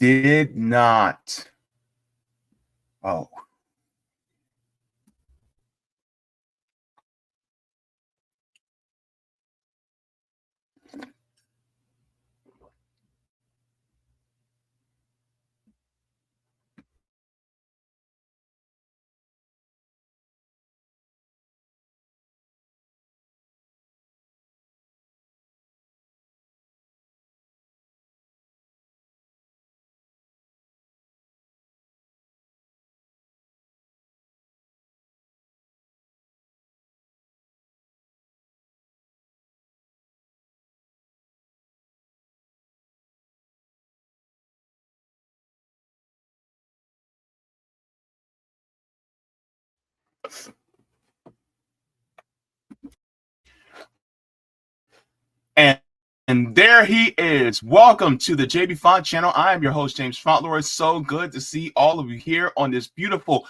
did not. Oh. And there he is. Welcome to the Jaybefaunt channel. I am your host, James Fauntleroy. So good to see all of you here on this beautiful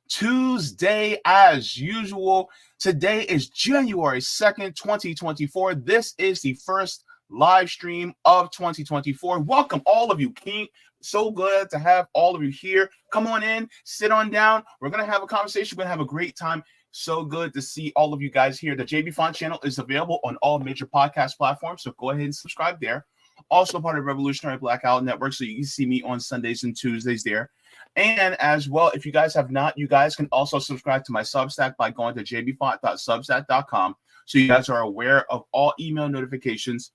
Tuesday as usual. Today is January 2nd, 2024. This is the first live stream of 2024. Welcome all of you, King. So good to have all of you here. Come on in, sit on down. We're going to have a conversation. We're going to have a great time. So good to see all of you guys here. The Jaybefaunt channel is available on all major podcast platforms, so go ahead and subscribe there. Also part of Revolutionary Blackout Network, so you can see me on Sundays and Tuesdays there. And as well, if you guys have not, you guys can also subscribe to my Substack by going to jaybefaunt.substack.com, so you guys are aware of all email notifications,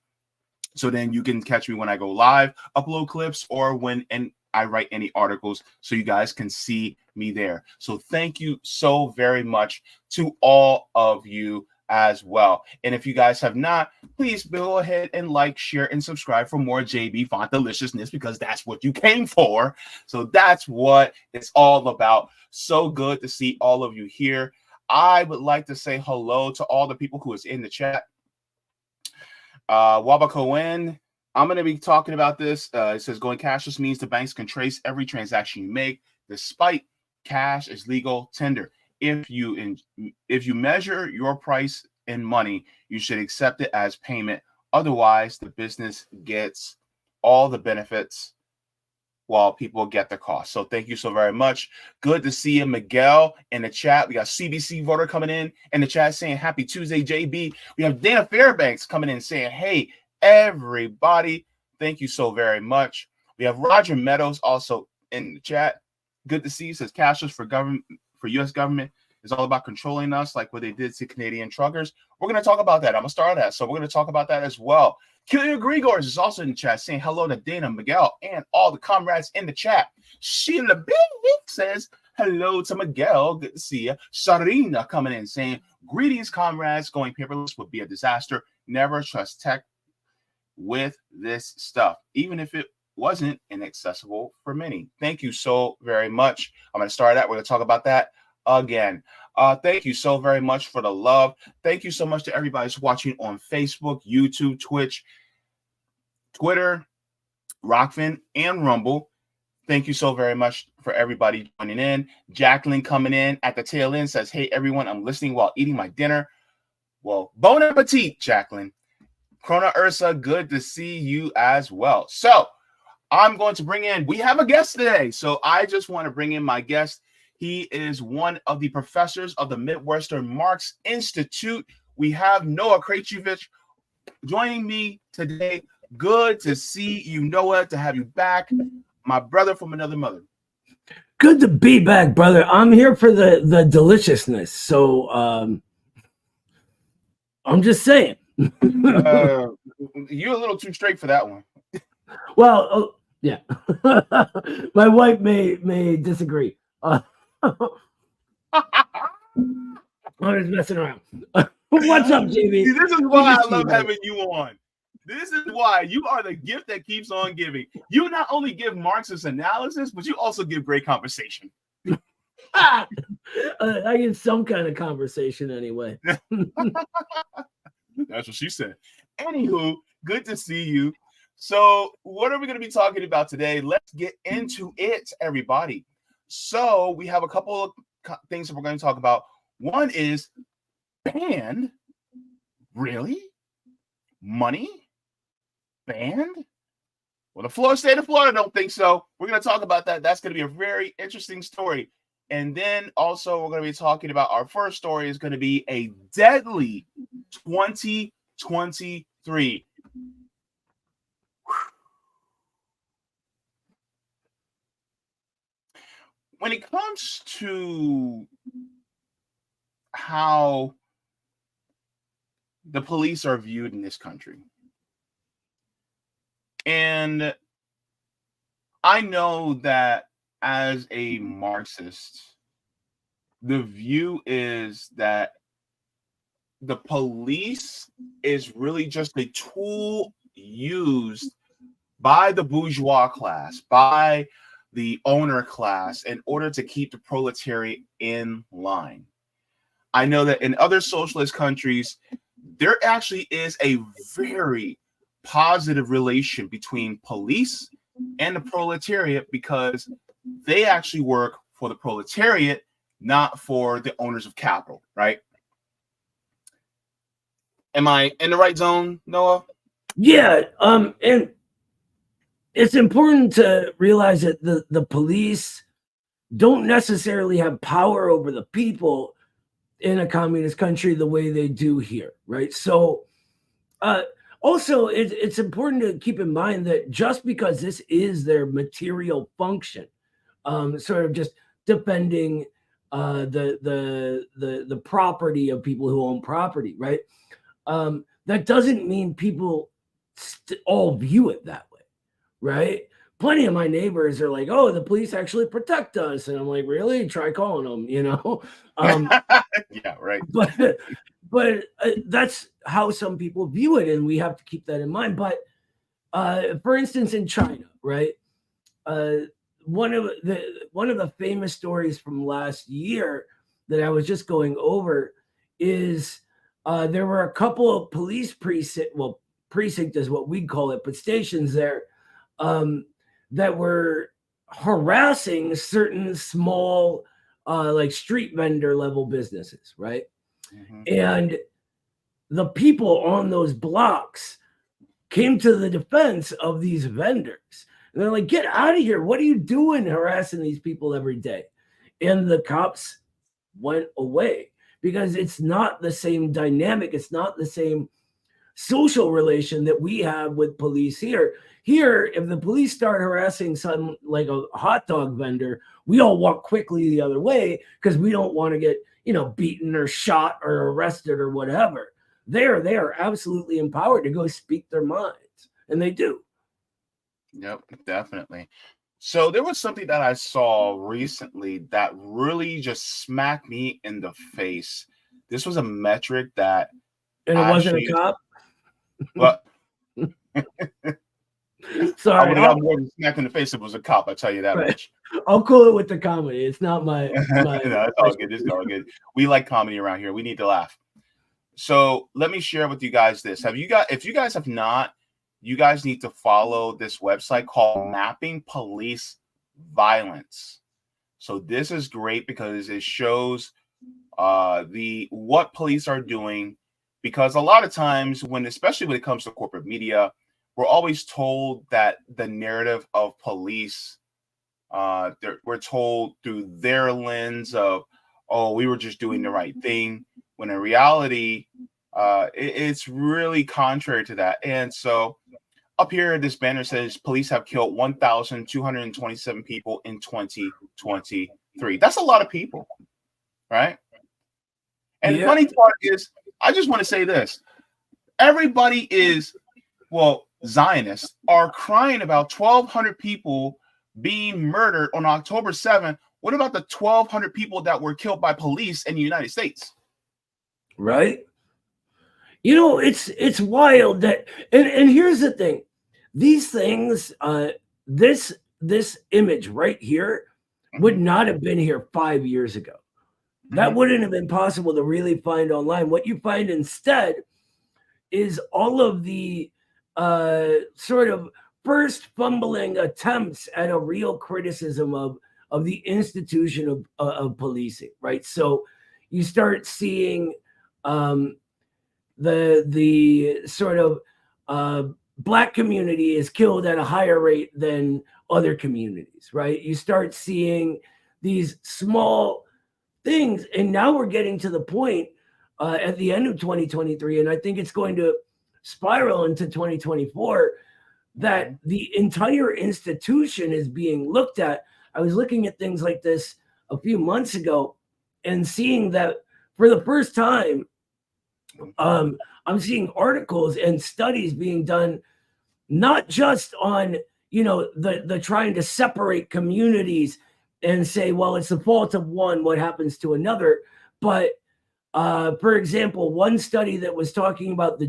so then you can catch me when I go live, upload clips, or when I write any articles, so you guys can see me there. So thank you so very much to all of you as well. And if you guys have not, please go ahead and like, share, and subscribe for more Jaybefaunt deliciousness, because that's what you came for. So that's what it's all about. So good to see all of you here. I would like to say hello to all the people who is in the chat. Waba Cohen, I'm going to be talking about this. It says going cashless means the banks can trace every transaction you make, despite cash is legal tender. If you measure your price in money, you should accept it as payment. Otherwise, the business gets all the benefits while people get the cost. So thank you so very much. Good to see you, Miguel, in the chat. We got CBC voter coming in the chat saying happy Tuesday, JB. We have Dana Fairbanks coming in saying, hey, everybody, thank you so very much. We have Roger Meadows also in the chat. Good to see you. Says cashless for U.S. government is all about controlling us, like what they did to Canadian truckers. We're going to talk about that. I'm going to start that. So we're going to talk about that as well. Killian Grigors is also in the chat saying hello to Dana, Miguel, and all the comrades in the chat. Sheila Big says hello to Miguel. Good to see you. Sarina coming in saying greetings, comrades. Going paperless would be a disaster. Never trust tech with this stuff, even if it wasn't inaccessible for many. Thank you so very much. I'm going to start that. We're going to talk about that again. Thank you so very much for the love. Thank you so much to everybody who's watching on Facebook, YouTube, Twitch, Twitter, Rockfin, and Rumble. Thank you so very much for everybody joining in. Jacqueline coming in at the tail end says, hey, everyone, I'm listening while eating my dinner. Well, bon appetit, Jacqueline. Krona Ursa, good to see you as well. So I'm going to bring in, we have a guest today. So I just want to bring in my guest. He is one of the professors of the Midwestern Marxist Institute. We have Noah Krejcevich joining me today. Good to see you, Noah, to have you back. My brother from another mother. Good to be back, brother. I'm here for the deliciousness. So I'm just saying. You're a little too straight for that one. Well, yeah. My wife may disagree. I'm just messing around. What's up, JB? See, this is why I love having you on. This is why you are the gift that keeps on giving. You not only give Marxist analysis, but you also give great conversation. I get some kind of conversation anyway. That's what she said. Anywho, good to see you. So what are we going to be talking about today? Let's get into it, everybody. So we have a couple of things that we're going to talk about. One is banned. Really? Money? Banned? Well, the state of Florida don't think so. We're going to talk about that. That's going to be a very interesting story. And then also we're going to be talking about our first story is going to be a deadly 2023. When it comes to how the police are viewed in this country, and I know that as a Marxist, the view is that the police is really just a tool used by the bourgeois class, by the owner class, in order to keep the proletariat in line. I know that in other socialist countries, there actually is a very positive relation between police and the proletariat because they actually work for the proletariat, not for the owners of capital, right? Am I in the right zone, Noah? Yeah, and it's important to realize that the police don't necessarily have power over the people in a communist country the way they do here, right? So also it's important to keep in mind that just because this is their material function, sort of just defending the property of people who own property, right? That doesn't mean people all view it that way, right? Plenty of my neighbors are like, "Oh, the police actually protect us," and I'm like, "Really? Try calling them," you know? Yeah, right. But that's how some people view it, and we have to keep that in mind. But for instance, in China, right? One of the famous stories from last year that I was just going over is there were a couple of police precinct is what we call it, but stations there that were harassing certain small like street vendor level businesses, right? Mm-hmm. And the people on those blocks came to the defense of these vendors. And they're like, "Get out of here. What are you doing harassing these people every day?" And the cops went away because it's not the same dynamic. It's not the same social relation that we have with police here. Here, if the police start harassing some like a hot dog vendor, we all walk quickly the other way because we don't want to get, beaten or shot or arrested or whatever. They are absolutely empowered to go speak their minds, and they do. Yep, definitely. So there was something that I saw recently that really just smacked me in the face. This was a metric that And it wasn't a cop. Well, Sorry, I would have got more than smacked in the face if it was a cop. I tell you that much. I'll call it with the comedy. It's not my. No, it's all good. It's all good. We like comedy around here. We need to laugh. So let me share with you guys this. If you guys have not, you guys need to follow this website called Mapping Police Violence. So this is great because it shows what police are doing. Because a lot of times especially when it comes to corporate media, we're always told that the narrative of police, we're told through their lens of, oh, we were just doing the right thing, when in reality, it's really contrary to that. And so up here, this banner says police have killed 1,227 people in 2023. That's a lot of people, right? And the funny part is, I just want to say this. Everybody Zionists are crying about 1,200 people being murdered on October 7th. What about the 1,200 people that were killed by police in the United States? Right? It's wild that, and here's the thing. These things, this image right here would not have been here 5 years ago. That wouldn't have been possible to really find online. What you find instead is all of the sort of first fumbling attempts at a real criticism of the institution of policing, right? So you start seeing the sort of Black community is killed at a higher rate than other communities, right? You start seeing these small things, and now we're getting to the point at the end of 2023, and I think it's going to spiral into 2024, that the entire institution is being looked at. I was looking at things like this a few months ago and seeing that for the first time, I'm seeing articles and studies being done, not just on, the trying to separate communities and say, well, it's the fault of one, what happens to another. But for example, one study that was talking about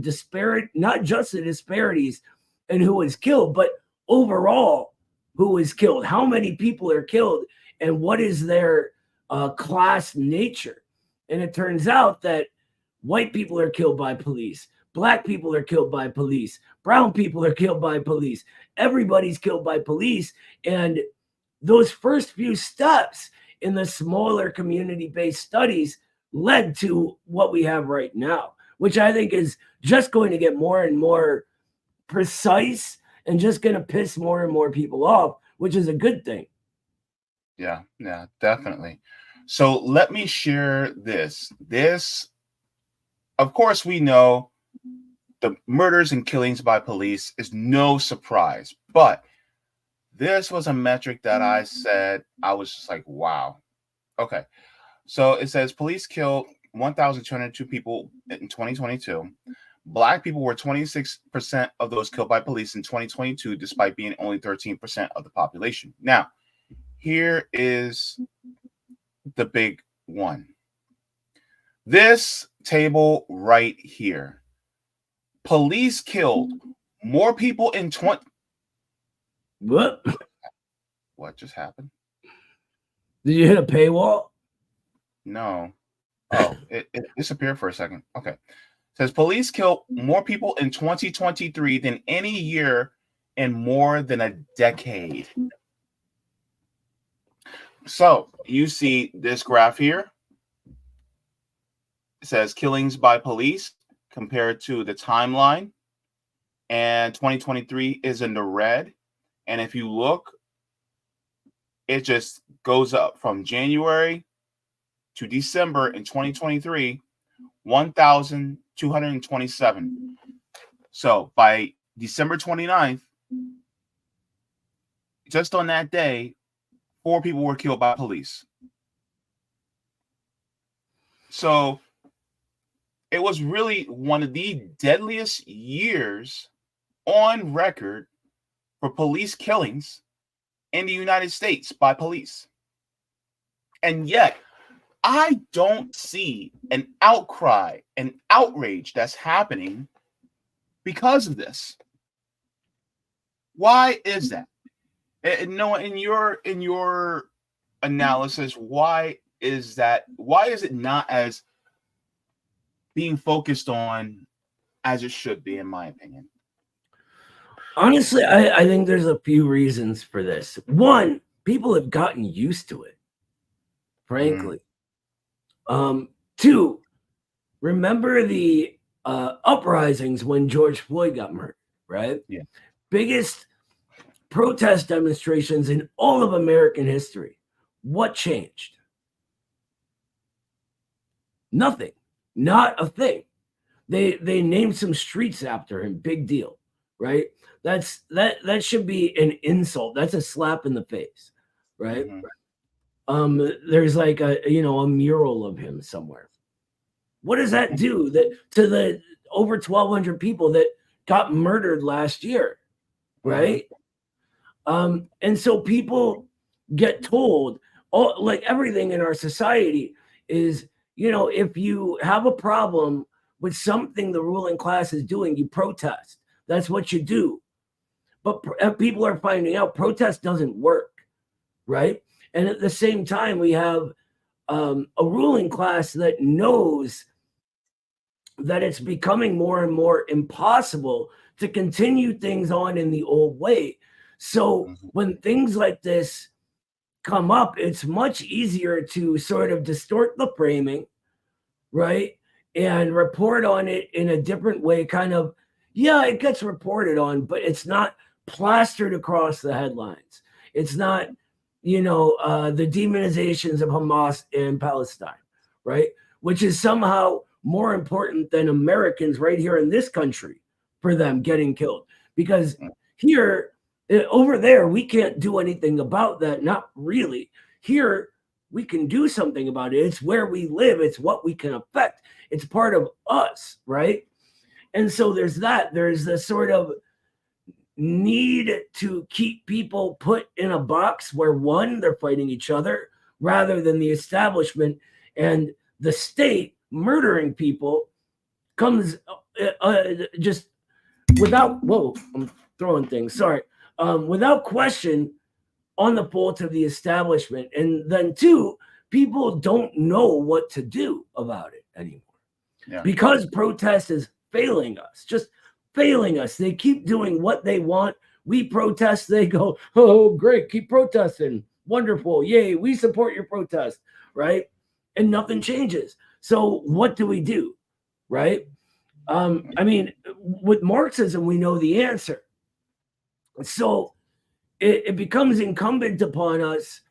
not just the disparities in who was killed, but overall who was killed, how many people are killed, and what is their class nature. And it turns out that white people are killed by police, Black people are killed by police, brown people are killed by police, everybody's killed by police. And those first few steps in the smaller community-based studies led to what we have right now, which I think is just going to get more and more precise and just going to piss more and more people off, which is a good thing. Yeah, definitely. So let me share this. Of course, we know the murders and killings by police is no surprise, but this was a metric that I said, I was just like, wow. Okay. So it says police killed 1,202 people in 2022. Black people were 26% of those killed by police in 2022, despite being only 13% of the population. Now, here is the big one. This table right here. Police killed more people in What? What just happened? Did you hit a paywall? No. Oh, it disappeared for a second. Okay. It says police killed more people in 2023 than any year in more than a decade. So you see this graph here. It says killings by police compared to the timeline. And 2023 is in the red. And if you look, it just goes up from January to December in 2023, 1,227. So by December 29th, just on that day, 4 people were killed by police. So it was really one of the deadliest years on record for police killings in the United States by police. And yet, I don't see an outcry, an outrage that's happening because of this. Why is that? And Noah, in your analysis, why is that? Why is it not as being focused on as it should be, in my opinion? Honestly, I think there's a few reasons for this. One, people have gotten used to it, frankly. Two, remember the uprisings when George Floyd got murdered, right? Yeah. Biggest protest demonstrations in all of American history. What changed? Nothing. Not a thing. They named some streets after him. Big deal, right? That should be an insult. That's a slap in the face, right? Mm-hmm. There's like a mural of him somewhere. What does that do to the over 1,200 people that got murdered last year, right? Mm-hmm. And so people get told, like everything in our society is, if you have a problem with something the ruling class is doing, you protest. That's what you do. But people are finding out protest doesn't work, right? And at the same time, we have a ruling class that knows that it's becoming more and more impossible to continue things on in the old way. So when things like this come up, it's much easier to sort of distort the framing, right? And report on it in a different way, kind of, yeah, it gets reported on, but it's not plastered across the headlines. It's not, the demonizations of Hamas in Palestine, right? Which is somehow more important than Americans right here in this country for them getting killed. Because here, over there, we can't do anything about that. Not really. Here, we can do something about it. It's where we live. It's what we can affect. It's part of us, right? And so there's that. There's the sort of need to keep people put in a box where, one, they're fighting each other rather than the establishment and the state murdering people comes just without, whoa, I'm throwing things, sorry, without question on the fault of the establishment. And then two, people don't know what to do about it anymore. Yeah. Because protest is failing us, just failing us. They keep doing what they want. We protest, they go, oh, great, keep protesting. Wonderful, yay, we support your protest, right? And nothing changes. So what do we do, right? I mean, with Marxism, we know the answer. So it becomes incumbent upon us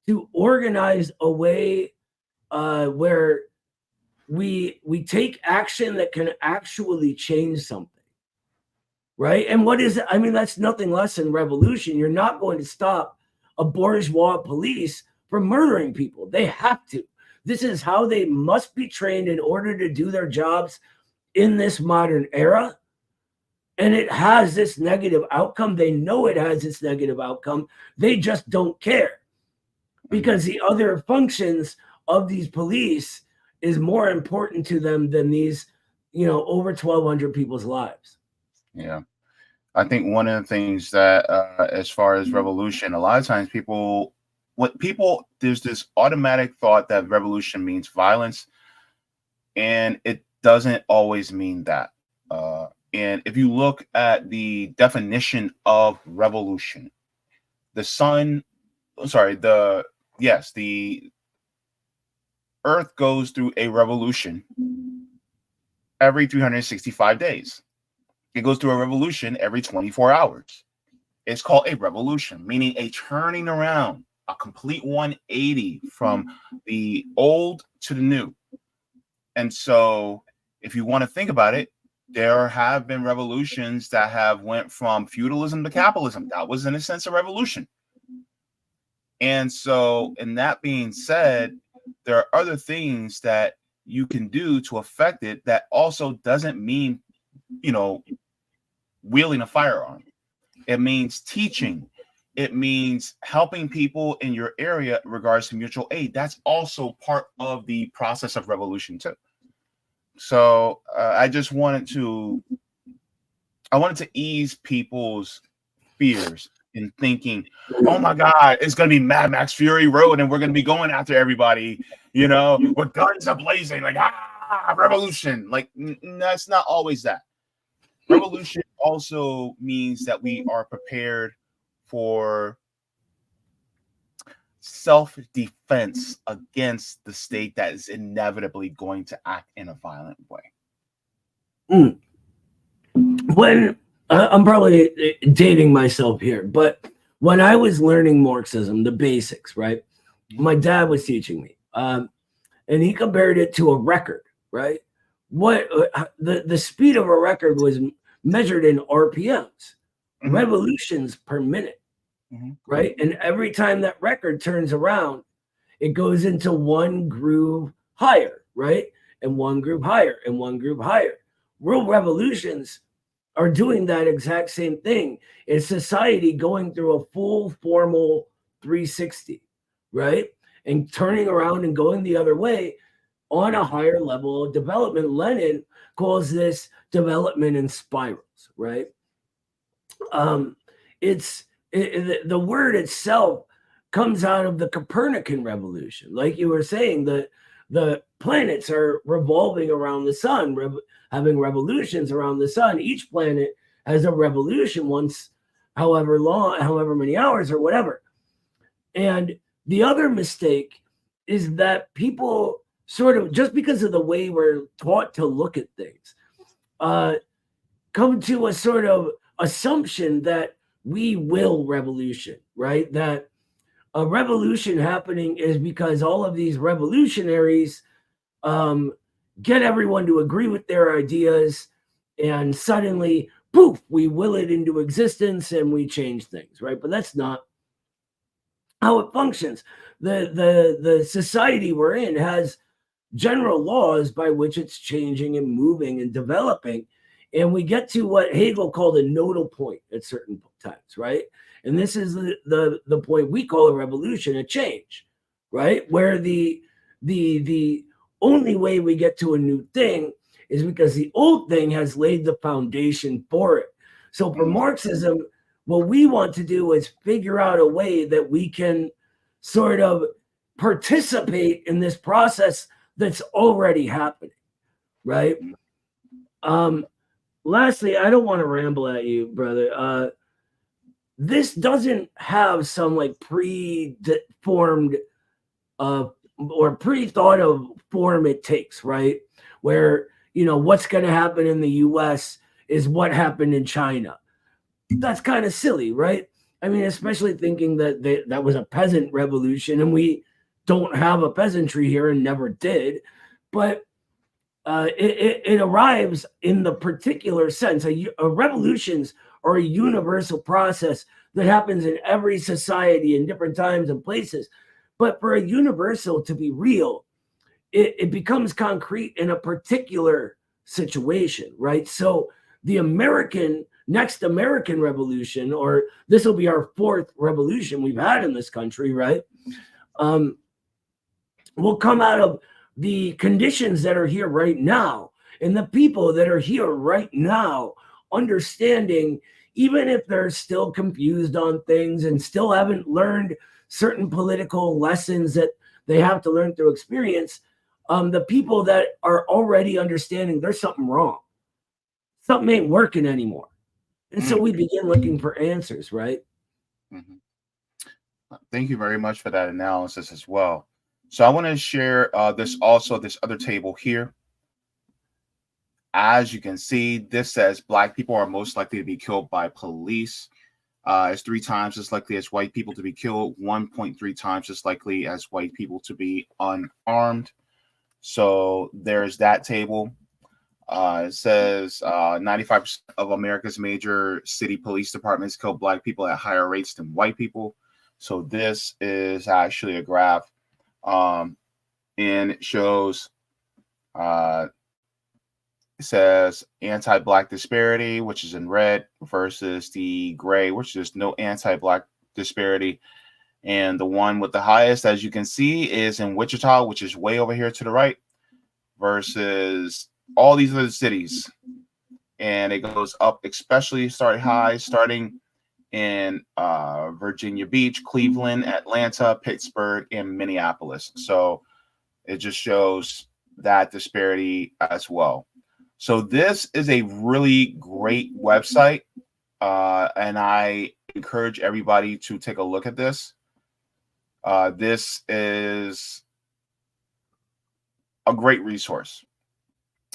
to organize a way where we take action that can actually change something, right? And what is it? I mean, that's nothing less than revolution. You're not going to stop a bourgeois police from murdering people. They have to. This is how they must be trained in order to do their jobs in this modern era. And it has this negative outcome. They know it has this negative outcome. They just don't care because the other functions of these police is more important to them than these, over 1,200 people's lives. Yeah. I think one of the things that, as far as revolution, a lot of times there's this automatic thought that revolution means violence, and it doesn't always mean that. And if you look at the definition of revolution, the Earth goes through a revolution every 365 days. It goes through a revolution every 24 hours. It's called a revolution, meaning a turning around, a complete 180 from the old to the new. And so if you want to think about it, there have been revolutions that have went from feudalism to capitalism. That was, in a sense, a revolution. And so, in that being said, there are other things that you can do to affect it that also doesn't mean, wielding a firearm. It means teaching. It means helping people in your area in regards to mutual aid. That's also part of the process of revolution too. So I wanted to ease people's fears in thinking, oh my God, it's going to be Mad Max Fury Road and we're going to be going after everybody, with guns ablazing, like, revolution. Like, that's not always that. Revolution also means that we are prepared for self-defense against the state that is inevitably going to act in a violent way. When I'm probably dating myself here, but when I was learning Marxism, the basics, right? My dad was teaching me, and he compared it to a record, right? What the speed of a record was measured in RPMs, revolutions per minute. Right. And every time that record turns around, it goes into one groove higher, right? And one groove higher and one groove higher. World revolutions are doing that exact same thing. It's society going through a full formal 360, right? And turning around and going the other way on a higher level of development. Lenin calls this development in spirals, right? The word itself comes out of the Copernican revolution. Like you were saying, the planets are revolving around the sun, having revolutions around the sun. Each planet has a revolution once, however many hours or whatever. And the other mistake is that people sort of, just because of the way we're taught to look at things, come to a sort of assumption that we will revolution, right? That a revolution happening is because all of these revolutionaries get everyone to agree with their ideas, and suddenly, poof, we will it into existence and we change things, right? But that's not how it functions. The society we're in has general laws by which it's changing and moving and developing. And we get to what Hegel called a nodal point at certain times, right? And this is the point we call a revolution, a change, right? Where the only way we get to a new thing is because the old thing has laid the foundation for it. So for Marxism, what we want to do is figure out a way that we can sort of participate in this process that's already happening, right? Lastly, I don't want to ramble at you, brother. This doesn't have some like pre-formed or pre-thought of form it takes, right? Where, you know, what's going to happen in the US is what happened in China. That's kind of silly, right? I mean, especially thinking that that was a peasant revolution and we don't have a peasantry here and never did. But it arrives in the particular sense. A revolutions are a universal process that happens in every society in different times and places. But for a universal to be real, it becomes concrete in a particular situation, right? So the next American revolution, or this will be our fourth revolution we've had in this country, right? Will come out of the conditions that are here right now and the people that are here right now, understanding, even if they're still confused on things and still haven't learned certain political lessons that they have to learn through experience, the people that are already understanding there's something wrong. Something ain't working anymore. And so we begin looking for answers, right? Thank you very much for that analysis as well. So I want to share this other table here. As you can see, this says Black people are most likely to be killed by police. It's 3 times as likely as white people to be killed, 1.3 times as likely as white people to be unarmed. So there's that table. It says 95% of America's major city police departments kill Black people at higher rates than white people. So this is actually a graph, and it shows, it says anti-Black disparity, which is in red, versus the gray, which is no anti-Black disparity. And the one with the highest, as you can see, is in Wichita, which is way over here to the right, versus all these other cities. And it goes up, especially starting in Virginia Beach, Cleveland, Atlanta, Pittsburgh, and Minneapolis. So it just shows that disparity as well. So this is a really great website, and I encourage everybody to take a look at this. This is a great resource.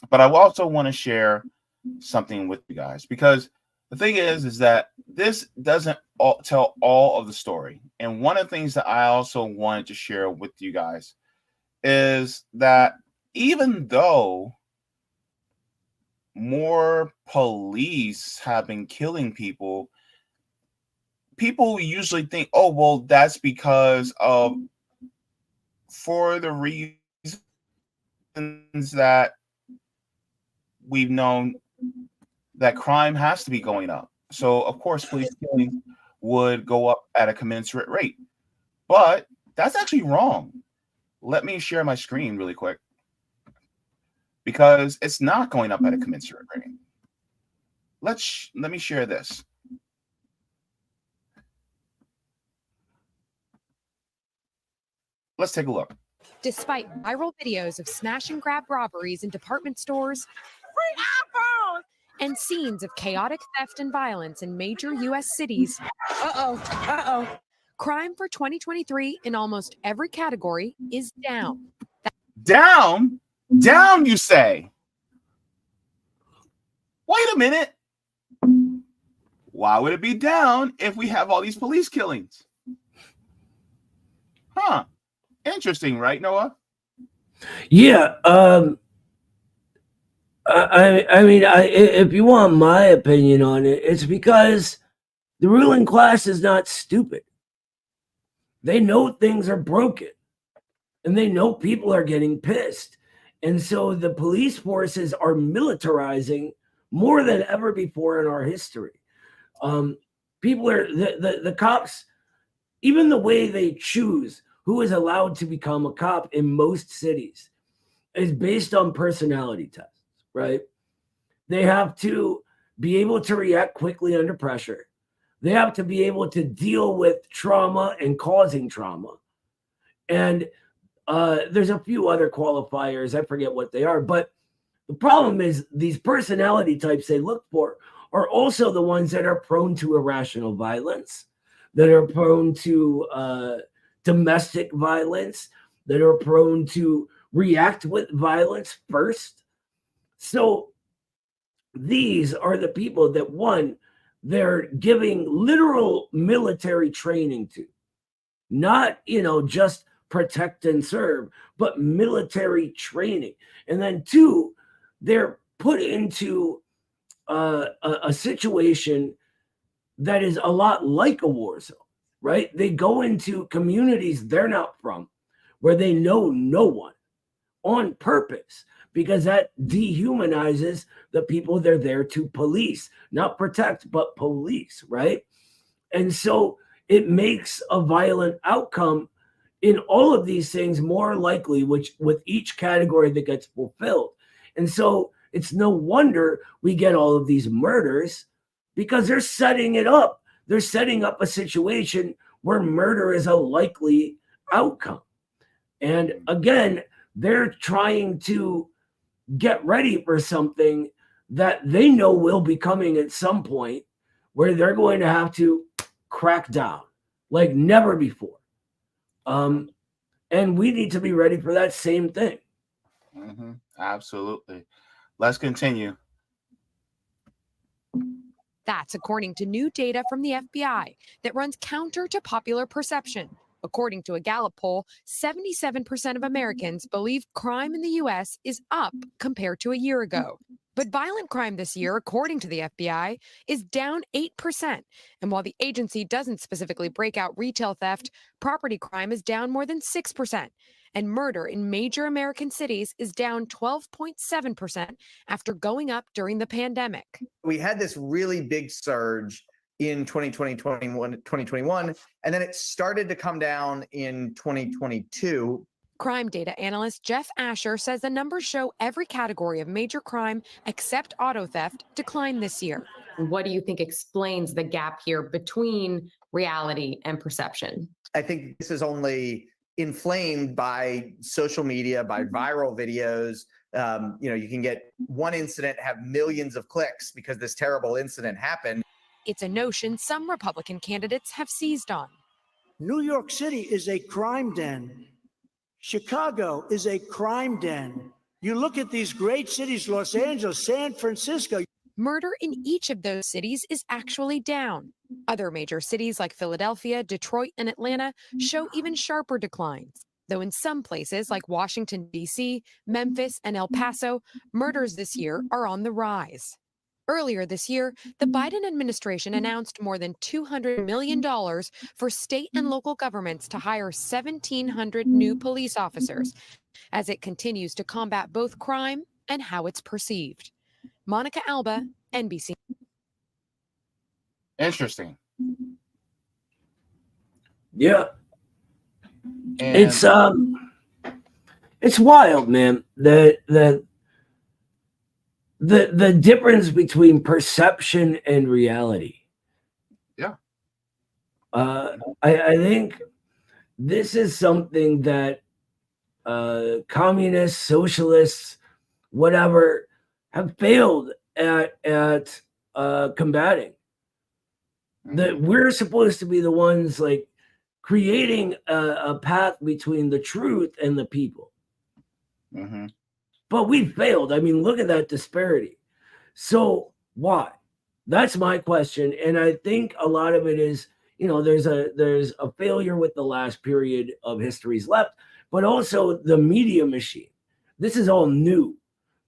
But I also want to share something with you guys, because the thing is that this doesn't tell all of the story. And one of the things that I also wanted to share with you guys is that even though more police have been killing people, people usually think, oh, well, that's because of, for the reasons that we've known that crime has to be going up. So, of course, police killing would go up at a commensurate rate. But that's actually wrong. Let me share my screen really quick, because it's not going up at a commensurate rate. Let me share this. Let's take a look. Despite viral videos of smash and grab robberies in department stores and scenes of chaotic theft and violence in major U.S. cities, crime for 2023 in almost every category is down. Down, you say? Wait a minute. why would it be down if we have all these police killings? Huh. Interesting, right, Noah? Yeah. If you want my opinion on it, it's because the ruling class is not stupid. They know things are broken, and they know people are getting pissed. And so the police forces are militarizing more than ever before in our history. People are, the cops, even the way they choose who is allowed to become a cop in most cities is based on personality tests, right? They have to be able to react quickly under pressure. They have to be able to deal with trauma and causing trauma. And there's a few other qualifiers. I forget what they are. But the problem is these personality types they look for are also the ones that are prone to irrational violence, that are prone to domestic violence, that are prone to react with violence first. So these are the people that, one, they're giving literal military training to, not, just protect and serve, but military training. And then two, they're put into a situation that is a lot like a war zone, right? They go into communities they're not from, where they know no one, on purpose, because that dehumanizes the people they're there to police, not protect, but police, right? And so it makes a violent outcome in all of these things more likely, which with each category that gets fulfilled. And so it's no wonder we get all of these murders, because they're setting it up. They're setting up a situation where murder is a likely outcome. And again, they're trying to get ready for something that they know will be coming at some point, where they're going to have to crack down like never before. And we need to be ready for that same thing. Mm-hmm. Absolutely. Let's continue. That's according to new data from the FBI that runs counter to popular perception. According to a Gallup poll, 77% of Americans believe crime in the U.S. is up compared to a year ago. But violent crime this year, according to the FBI, is down 8%. And while the agency doesn't specifically break out retail theft, property crime is down more than 6%. And murder in major American cities is down 12.7% after going up during the pandemic. We had this really big surge in 2021, and then it started to come down in 2022. Crime data analyst Jeff Asher says the numbers show every category of major crime except auto theft declined this year. What do you think explains the gap here between reality and perception? I think this is only inflamed by social media, by viral videos. You can get one incident, have millions of clicks because this terrible incident happened. It's a notion some Republican candidates have seized on. New York City is a crime den. Chicago is a crime den. You look at these great cities, Los Angeles, San Francisco. Murder in each of those cities is actually down. Other major cities like Philadelphia, Detroit, and Atlanta show even sharper declines. Though in some places like Washington, D.C., Memphis, and El Paso, murders this year are on the rise. Earlier this year, the Biden administration announced more than $200 million for state and local governments to hire 1,700 new police officers as it continues to combat both crime and how it's perceived. Monica Alba, NBC. Interesting. Yeah. And It's wild, man. The difference between perception and reality. Yeah. I think this is something that communists, socialists, whatever, have failed at combating. That we're supposed to be the ones like creating a path between the truth and the people. Mm-hmm. But we failed. I mean, look at that disparity. So why? That's my question. And I think a lot of it is, there's a failure with the last period of history's left, but also the media machine. This is all new.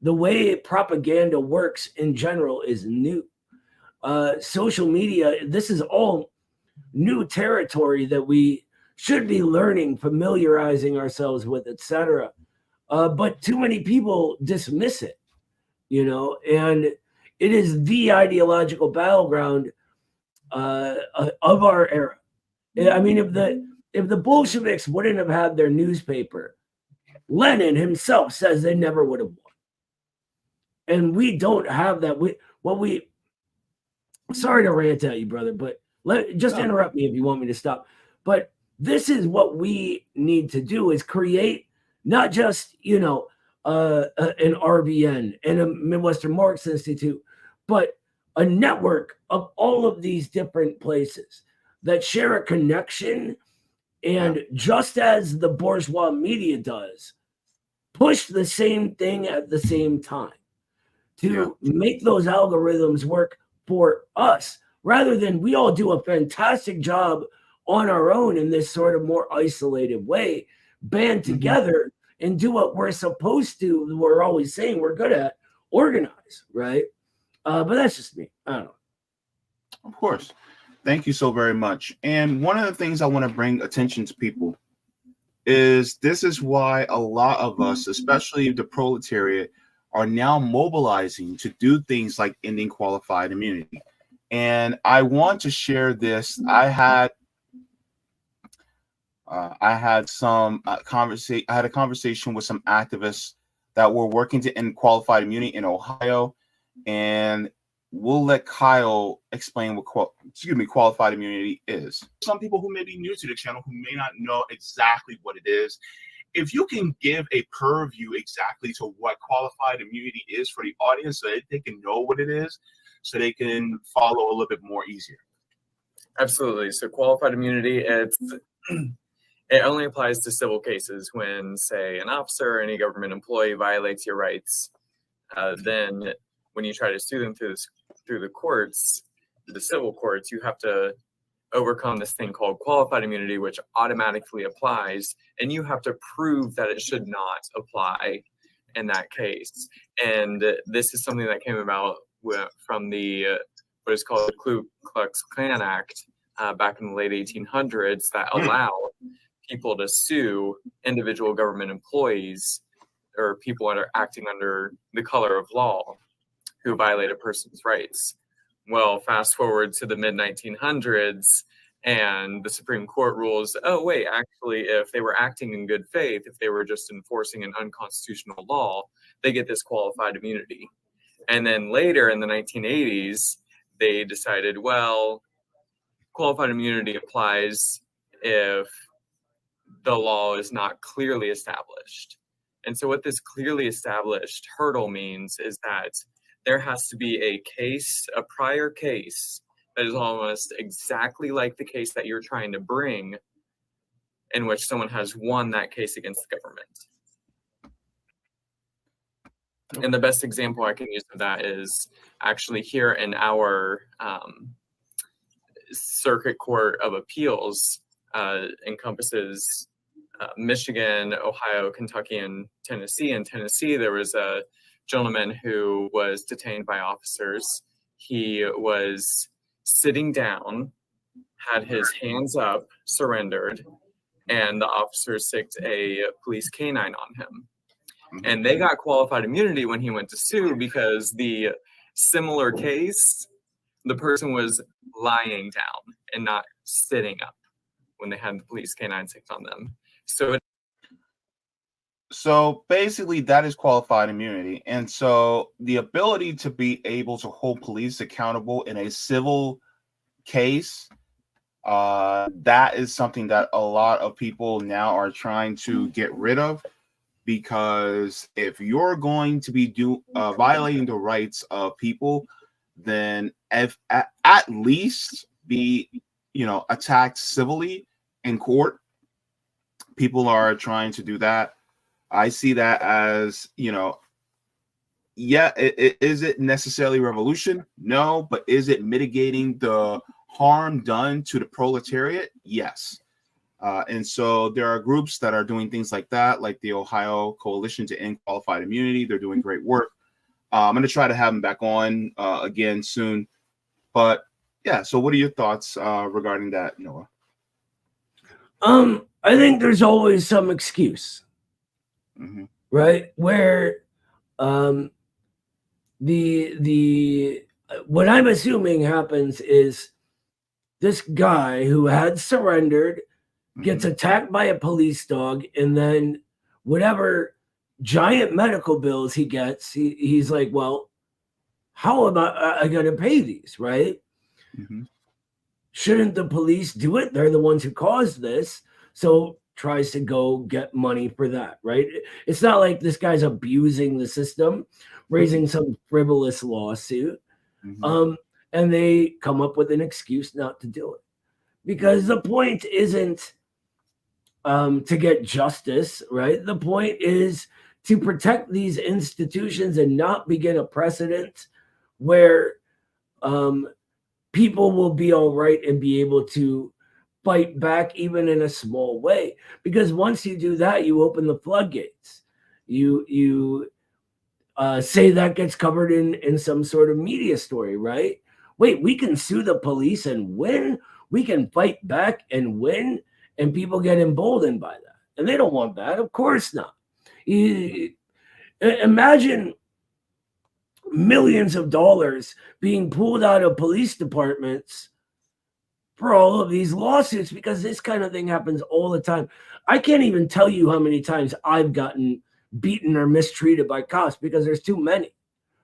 The way propaganda works in general is new. Social media, this is all new territory that we should be learning, familiarizing ourselves with, etc. But too many people dismiss it, and it is the ideological battleground of our era. I mean, if the Bolsheviks wouldn't have had their newspaper, Lenin himself says they never would have won. And we don't have that. Sorry to rant at you, brother, but just interrupt me if you want me to stop. But this is what we need to do: is create not just an RBN and a Midwestern Marxist Institute, but a network of all of these different places that share a connection, and just as the bourgeois media does, push the same thing at the same time to make those algorithms work for us, rather than we all do a fantastic job on our own in this sort of more isolated way, band together and do what we're supposed to, we're always saying we're good at, organize, right? But that's just me. I don't know. Of course. Thank you so very much. And one of the things I want to bring attention to people is this is why a lot of us, especially the proletariat, are now mobilizing to do things like ending qualified immunity. And I want to share this. I had a conversation with some activists that were working to end qualified immunity in Ohio, and we'll let Kyle explain what qualified immunity is. Some people who may be new to the channel who may not know exactly what it is, if you can give a purview exactly to what qualified immunity is for the audience so that they can know what it is, so they can follow a little bit more easier. Absolutely. So qualified immunity, it only applies to civil cases when, say, an officer or any government employee violates your rights. Then when you try to sue them through the courts, the civil courts, you have to overcome this thing called qualified immunity, which automatically applies, and you have to prove that it should not apply in that case. And this is something that came about from the what is called the Ku Klux Klan Act back in the late 1800s that allow people to sue individual government employees or people that are acting under the color of law who violate a person's rights. Well, fast forward to the mid-1900s, and the Supreme Court rules, oh, wait, actually, if they were acting in good faith, if they were just enforcing an unconstitutional law, they get this qualified immunity. And then later in the 1980s, they decided, well, qualified immunity applies if the law is not clearly established. And so what this clearly established hurdle means is that there has to be a prior case that is almost exactly like the case that you're trying to bring, in which someone has won that case against the government. And the best example I can use of that is actually here in our Circuit Court of Appeals, encompasses Michigan, Ohio, Kentucky, and Tennessee. In Tennessee, there was a gentleman who was detained by officers. He was sitting down, had his hands up, surrendered, and the officers sicked a police canine on him. And they got qualified immunity when he went to sue because the similar case, the person was lying down and not sitting up when they had the police canine sicked on them. So basically that is qualified immunity. And so the ability to be able to hold police accountable in a civil case, that is something that a lot of people now are trying to get rid of, because if you're going to be violating the rights of people, then at least be attacked civilly in court. People are trying to do that. I see that as yeah, is it necessarily revolution? No, but is it mitigating the harm done to the proletariat? Yes. And so there are groups that are doing things like that, like the Ohio Coalition to End Qualified Immunity. They're doing great work. I'm going to try to have them back on again soon. But yeah, so what are your thoughts regarding that, Noah? I think there's always some excuse, right? Where the what I'm assuming happens is this guy who had surrendered gets attacked by a police dog, and then whatever giant medical bills he gets, he's like, well, how am I going to pay these, right? Shouldn't the police do it? They're the ones who caused this. So tries to go get money for that, right? It's not like this guy's abusing the system, raising some frivolous lawsuit. And they come up with an excuse not to do it. Because the point isn't to get justice, right? The point is to protect these institutions and not begin a precedent where people will be all right and be able to fight back even in a small way. Because once you do that, you open the floodgates. You say that gets covered in some sort of media story, right? Wait, we can sue the police and win. We can fight back and win, and people get emboldened by that. And they don't want that. Of course not. Imagine millions of dollars being pulled out of police departments for all of these lawsuits, because this kind of thing happens all the time. I can't even tell you how many times I've gotten beaten or mistreated by cops because there's too many,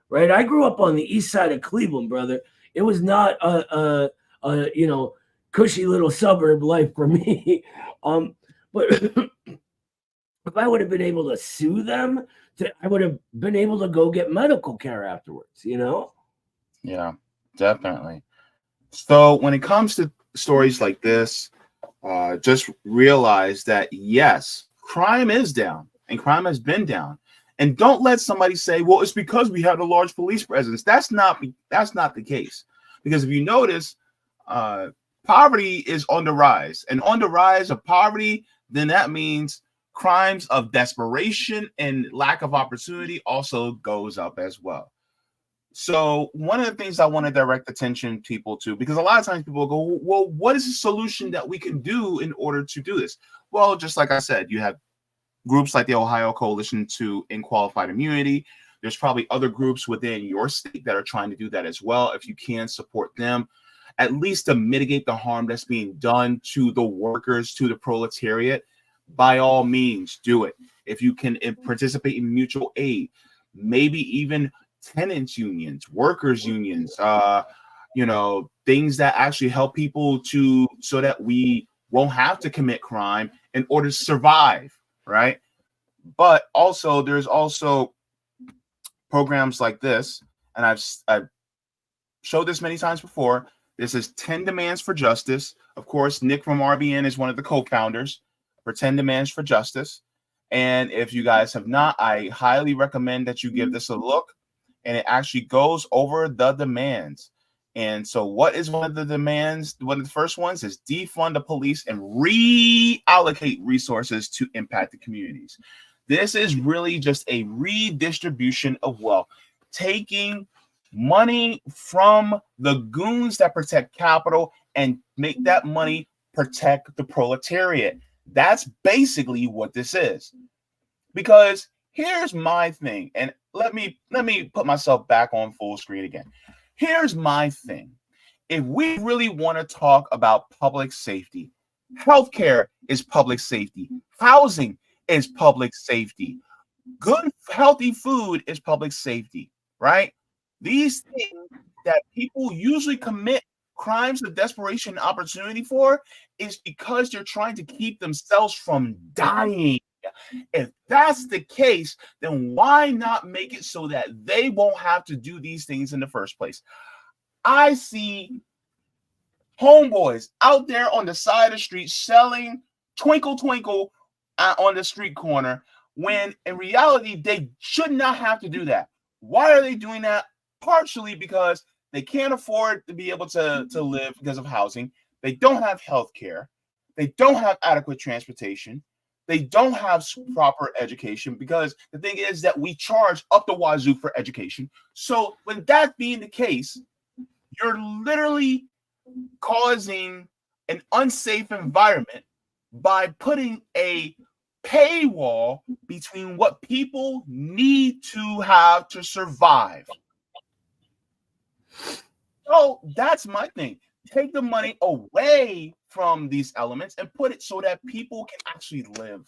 right? I grew up on the east side of Cleveland, brother. It was not a cushy little suburb life for me. But if I would have been able to sue them, I would have been able to go get medical care afterwards, Yeah, definitely. So when it comes to stories like this, just realize that, yes, crime is down and crime has been down. And don't let somebody say, well, it's because we have a large police presence. That's not the case. Because if you notice, poverty is on the rise. And on the rise of poverty, then that means crimes of desperation and lack of opportunity also goes up as well. So one of the things I want to direct attention people to, because a lot of times people go, well, what is the solution that we can do in order to do this? Well, just like I said, you have groups like the Ohio Coalition to End Qualified Immunity. There's probably other groups within your state that are trying to do that as well. If you can support them, at least to mitigate the harm that's being done to the workers, to the proletariat, by all means, do it. If you can participate in mutual aid, maybe even tenants unions, workers unions, things that actually help people so that we won't have to commit crime in order to survive, right? But also, there's also programs like this, and I've showed this many times before. This is 10 Demands for Justice. Of course, Nick from RBN is one of the co-founders for 10 Demands for Justice. And if you guys have not, I highly recommend that you give this a look. And it actually goes over the demands. And so what is one of the demands? One of the first ones is defund the police and reallocate resources to impact the communities. This is really just a redistribution of wealth, taking money from the goons that protect capital and make that money protect the proletariat. That's basically what this is. Because here's my thing, and let me put myself back on full screen again. Here's my thing. If we really want to talk about public safety, healthcare is public safety, housing is public safety, good, healthy food is public safety, right? These things that people usually commit crimes of desperation and opportunity for is because they're trying to keep themselves from dying. If that's the case, then why not make it so that they won't have to do these things in the first place? I see homeboys out there on the side of the street selling Twinkle Twinkle on the street corner, when in reality, they should not have to do that. Why are they doing that? Partially because they can't afford to be able to live because of housing. They don't have health care. They don't have adequate transportation. They don't have proper education, because the thing is that we charge up the wazoo for education. So with that being the case, you're literally causing an unsafe environment by putting a paywall between what people need to have to survive. So that's my thing. Take the money away from these elements and put it so that people can actually live.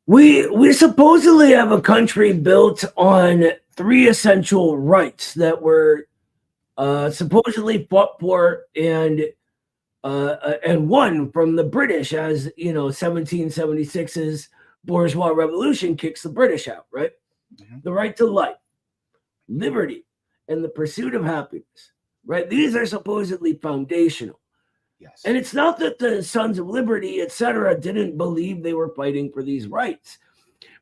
We supposedly have a country built on 3 essential rights that were supposedly fought for and won from the British, as 1776's bourgeois revolution kicks the British out, right? Mm-hmm. The right to life, liberty, and the pursuit of happiness, right? These are supposedly foundational. Yes. And it's not that the Sons of Liberty, etc., didn't believe they were fighting for these rights,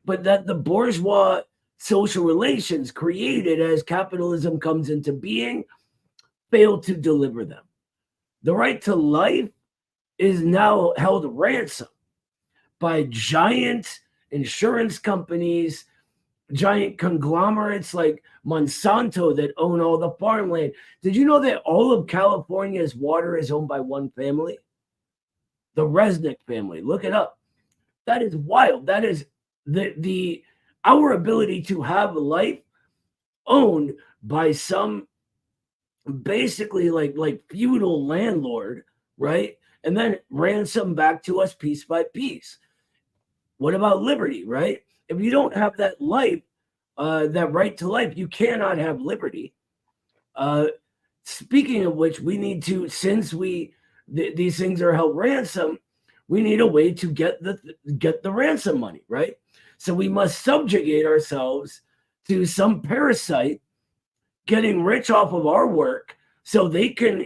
but that the bourgeois social relations created as capitalism comes into being failed to deliver them. The right to life is now held ransom by giant insurance companies, giant conglomerates like Monsanto that own all the farmland. Did you know that all of California's water is owned by one family? The Resnick family. Look it up. That is wild. That is our ability to have life owned by some basically like feudal landlord, right? And then ransom back to us piece by piece. What about liberty, right? If you don't have that life, that right to life, you cannot have liberty. Speaking of which, we need to, since these things are held ransom, we need a way to get the ransom money, right? So we must subjugate ourselves to some parasite getting rich off of our work, so they can,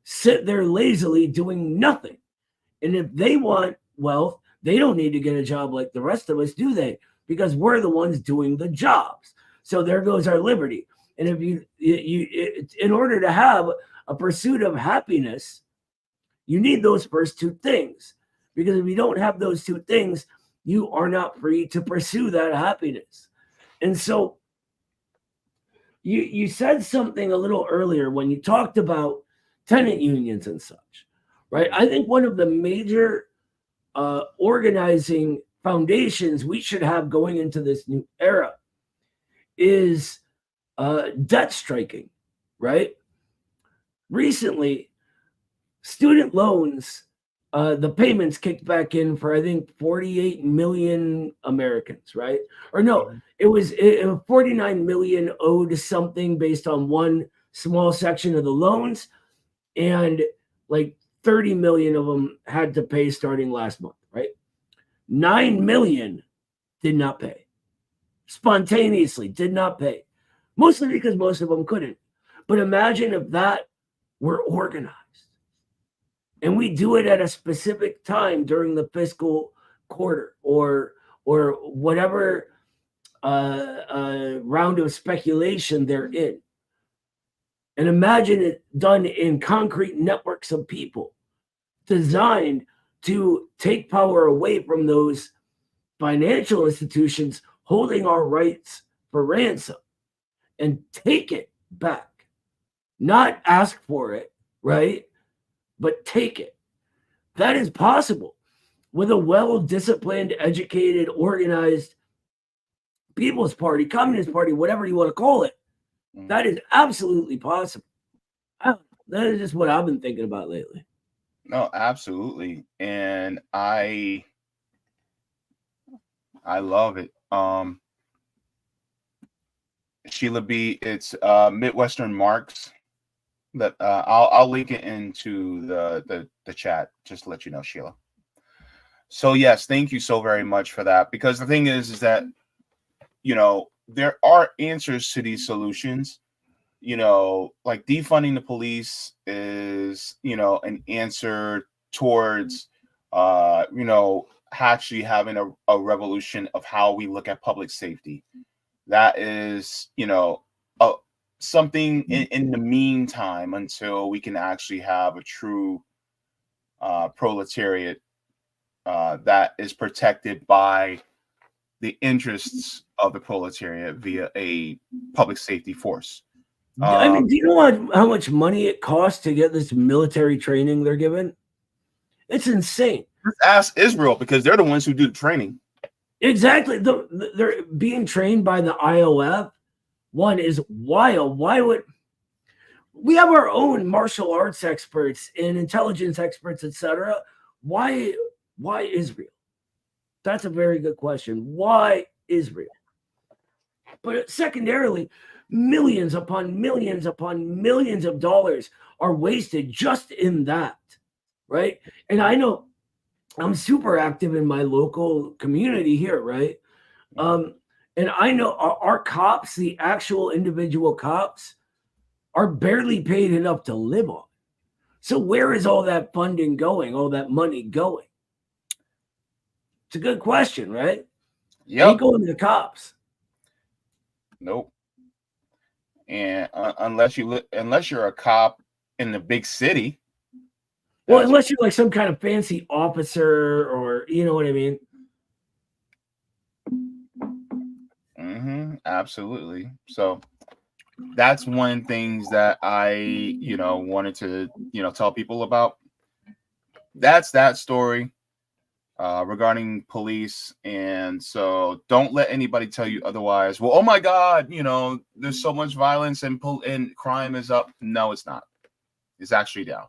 sit there lazily doing nothing. And if they want wealth, they don't need to get a job like the rest of us, do they? Because we're the ones doing the jobs. So there goes our liberty. And if you in order to have a pursuit of happiness, you need those first 2 things. Because if you don't have those 2 things, you are not free to pursue that happiness. And so you said something a little earlier when you talked about tenant unions and such, right? I think one of the major organizing foundations we should have going into this new era is debt striking, right? Recently, student loans, the payments kicked back in for, I think, 48 million Americans, right? Or no, it was 49 million owed something based on one small section of the loans, and like 30 million of them had to pay starting last month, right? 9 million did not pay. Spontaneously did not pay. Mostly because most of them couldn't. But imagine if that were organized. And we do it at a specific time during the fiscal quarter or whatever round of speculation they're in. And imagine it done in concrete networks of people designed to take power away from those financial institutions holding our rights for ransom and take it back. Not ask for it, right? But take it. That is possible with a well-disciplined, educated, organized People's Party, Communist Party, whatever you want to call it. That is absolutely possible. That is just what I've been thinking about lately. No, absolutely. And I love it. Sheila B, it's Midwestern Marx. That I'll link it into the chat just to let you know, Sheila. So yes, thank you so very much for that. Because the thing is that there are answers to these solutions. Like defunding the police is an answer towards actually having a revolution of how we look at public safety. That is, something in the meantime until we can actually have a true proletariat that is protected by the interests of the proletariat via a public safety force. I mean, do you know how much money it costs to get this military training they're given? It's insane. Let's ask Israel, because they're the ones who do the training. Exactly. They're being trained by the IOF. One is wild. Why would we have our own martial arts experts and intelligence experts, etc.? Why Israel? That's a very good question. Why Israel? But secondarily, millions upon millions upon millions of dollars are wasted just in that, right? And I know I'm super active in my local community here, right? And I know our cops, the actual individual cops, are barely paid enough to live on. So where is all that funding going, all that money going? It's a good question, right? Yep. Ain't going to the cops. Nope. And unless you're a cop in the big city. Well, unless you're like some kind of fancy officer, or you know what I mean. Absolutely. So that's one of the things that I, wanted to, tell people about. That's that story regarding police. And so don't let anybody tell you otherwise. Well, oh my God, there's so much violence and crime is up. No, it's not. It's actually down.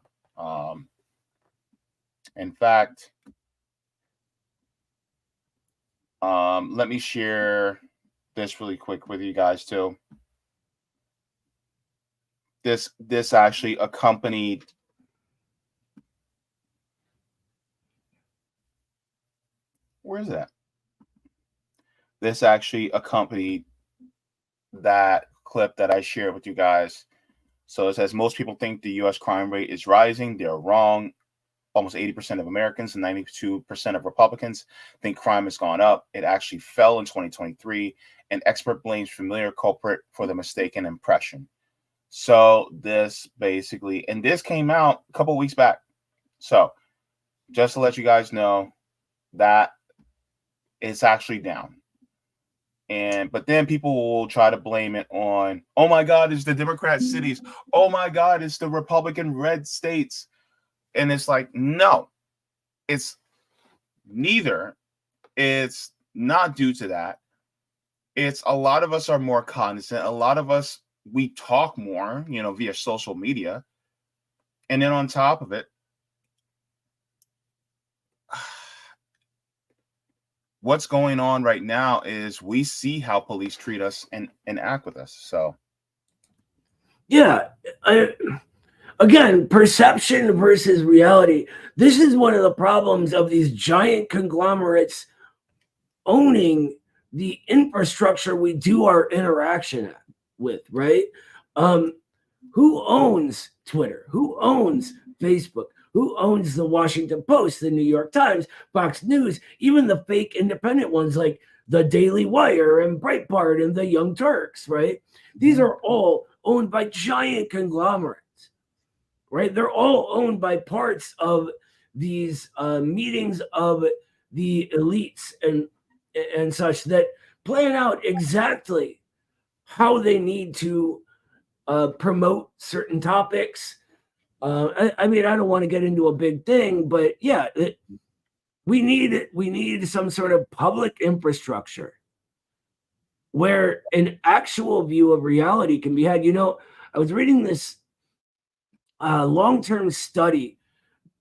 In fact, let me share this really quick with you guys too. This actually accompanied where's that? This actually accompanied that clip that I shared with you guys. So it says most people think the US crime rate is rising. They're wrong. Almost 80% of Americans and 92% of Republicans think crime has gone up. It actually fell in 2023. An expert blames familiar culprit for the mistaken impression. So this basically, and this came out a couple weeks back. So just to let you guys know that it's actually down. But then people will try to blame it on, oh my God, it's the Democrat cities. Oh my God, it's the Republican red states. And it's like, no, it's neither. It's not due to that. It's a lot of us are more cognizant. A lot of us, we talk more, via social media. And then on top of it, what's going on right now is we see how police treat us and act with us. So, yeah. Again, perception versus reality. This is one of the problems of these giant conglomerates owning the infrastructure we do our interaction with, right? Who owns Twitter? Who owns Facebook? Who owns the Washington Post, the New York Times, Fox News, even the fake independent ones like the Daily Wire and Breitbart and the Young Turks, right? These are all owned by giant conglomerates. Right, they're all owned by parts of these meetings of the elites and such that plan out exactly how they need to promote certain topics. I mean, I don't want to get into a big thing, but yeah, we need some sort of public infrastructure where an actual view of reality can be had. I was reading this long-term study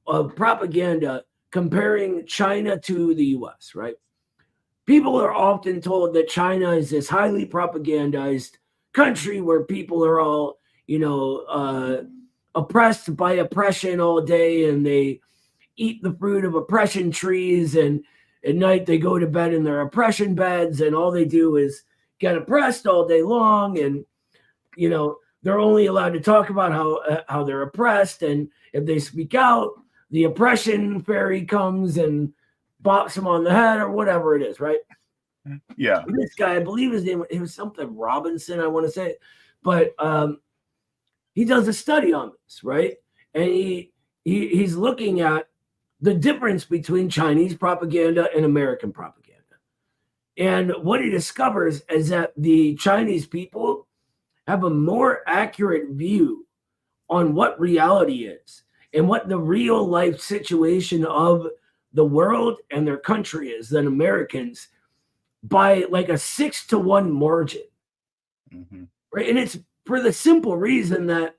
of propaganda comparing China to the US, right? People are often told that China is this highly propagandized country where people are all, oppressed by oppression all day, and they eat the fruit of oppression trees, and at night they go to bed in their oppression beds, and all they do is get oppressed all day long, and they're only allowed to talk about how they're oppressed, and if they speak out, the oppression fairy comes and bops him on the head or whatever it is, right? Yeah. This guy, I believe his name, it was something Robinson, I want to say, but he does a study on this, right? And he's looking at the difference between Chinese propaganda and American propaganda. And what he discovers is that the Chinese people have a more accurate view on what reality is and what the real life situation of the world and their country is than Americans by like a 6-to-1 margin. Mm-hmm. Right. And it's for the simple reason that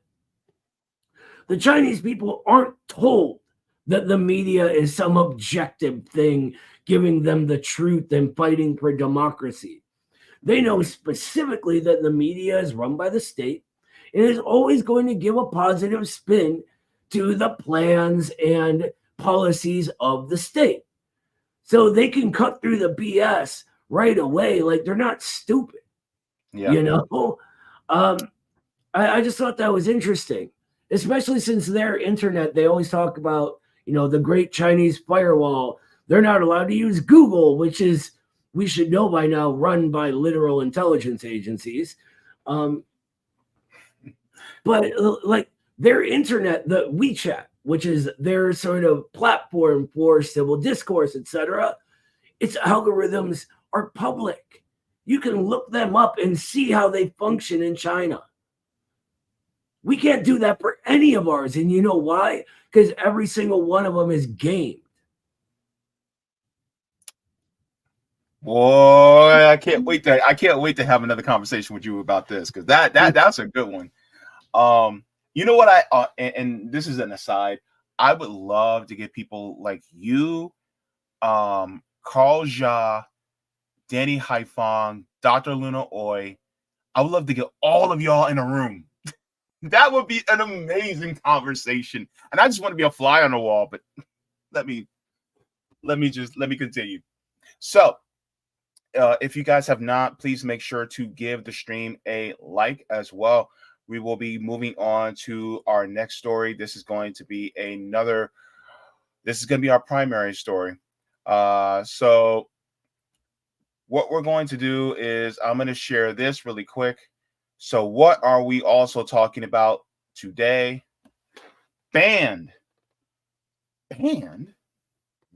the Chinese people aren't told that the media is some objective thing giving them the truth and fighting for democracy. They know specifically that the media is run by the state and is always going to give a positive spin to the plans and policies of the state. So they can cut through the BS right away. Like, they're not stupid. Yeah. You know? I just thought that was interesting, especially since their internet, they always talk about, you know, the great Chinese firewall. They're not allowed to use Google, which is, we should know by now, run by literal intelligence agencies. But like their internet, the WeChat, which is their sort of platform for civil discourse, etc., its algorithms are public. You can look them up and see how they function in China. We can't do that for any of ours. And you know why? Because every single one of them is gamed. Boy, I can't wait to have another conversation with you about this, because that's a good one. You know what, and this is an aside, I would love to get people like you, Carl Jha, Danny Haifong, Dr. Luna Oy. I would love to get all of y'all in a room. That would be an amazing conversation. And I just want to be a fly on the wall, but let me continue. So, if you guys have not, please make sure to give the stream a like as well. We will be moving on to our next story. This is going to be our primary story. So what we're going to do is I'm going to share this really quick. So what are we also talking about today? Banned.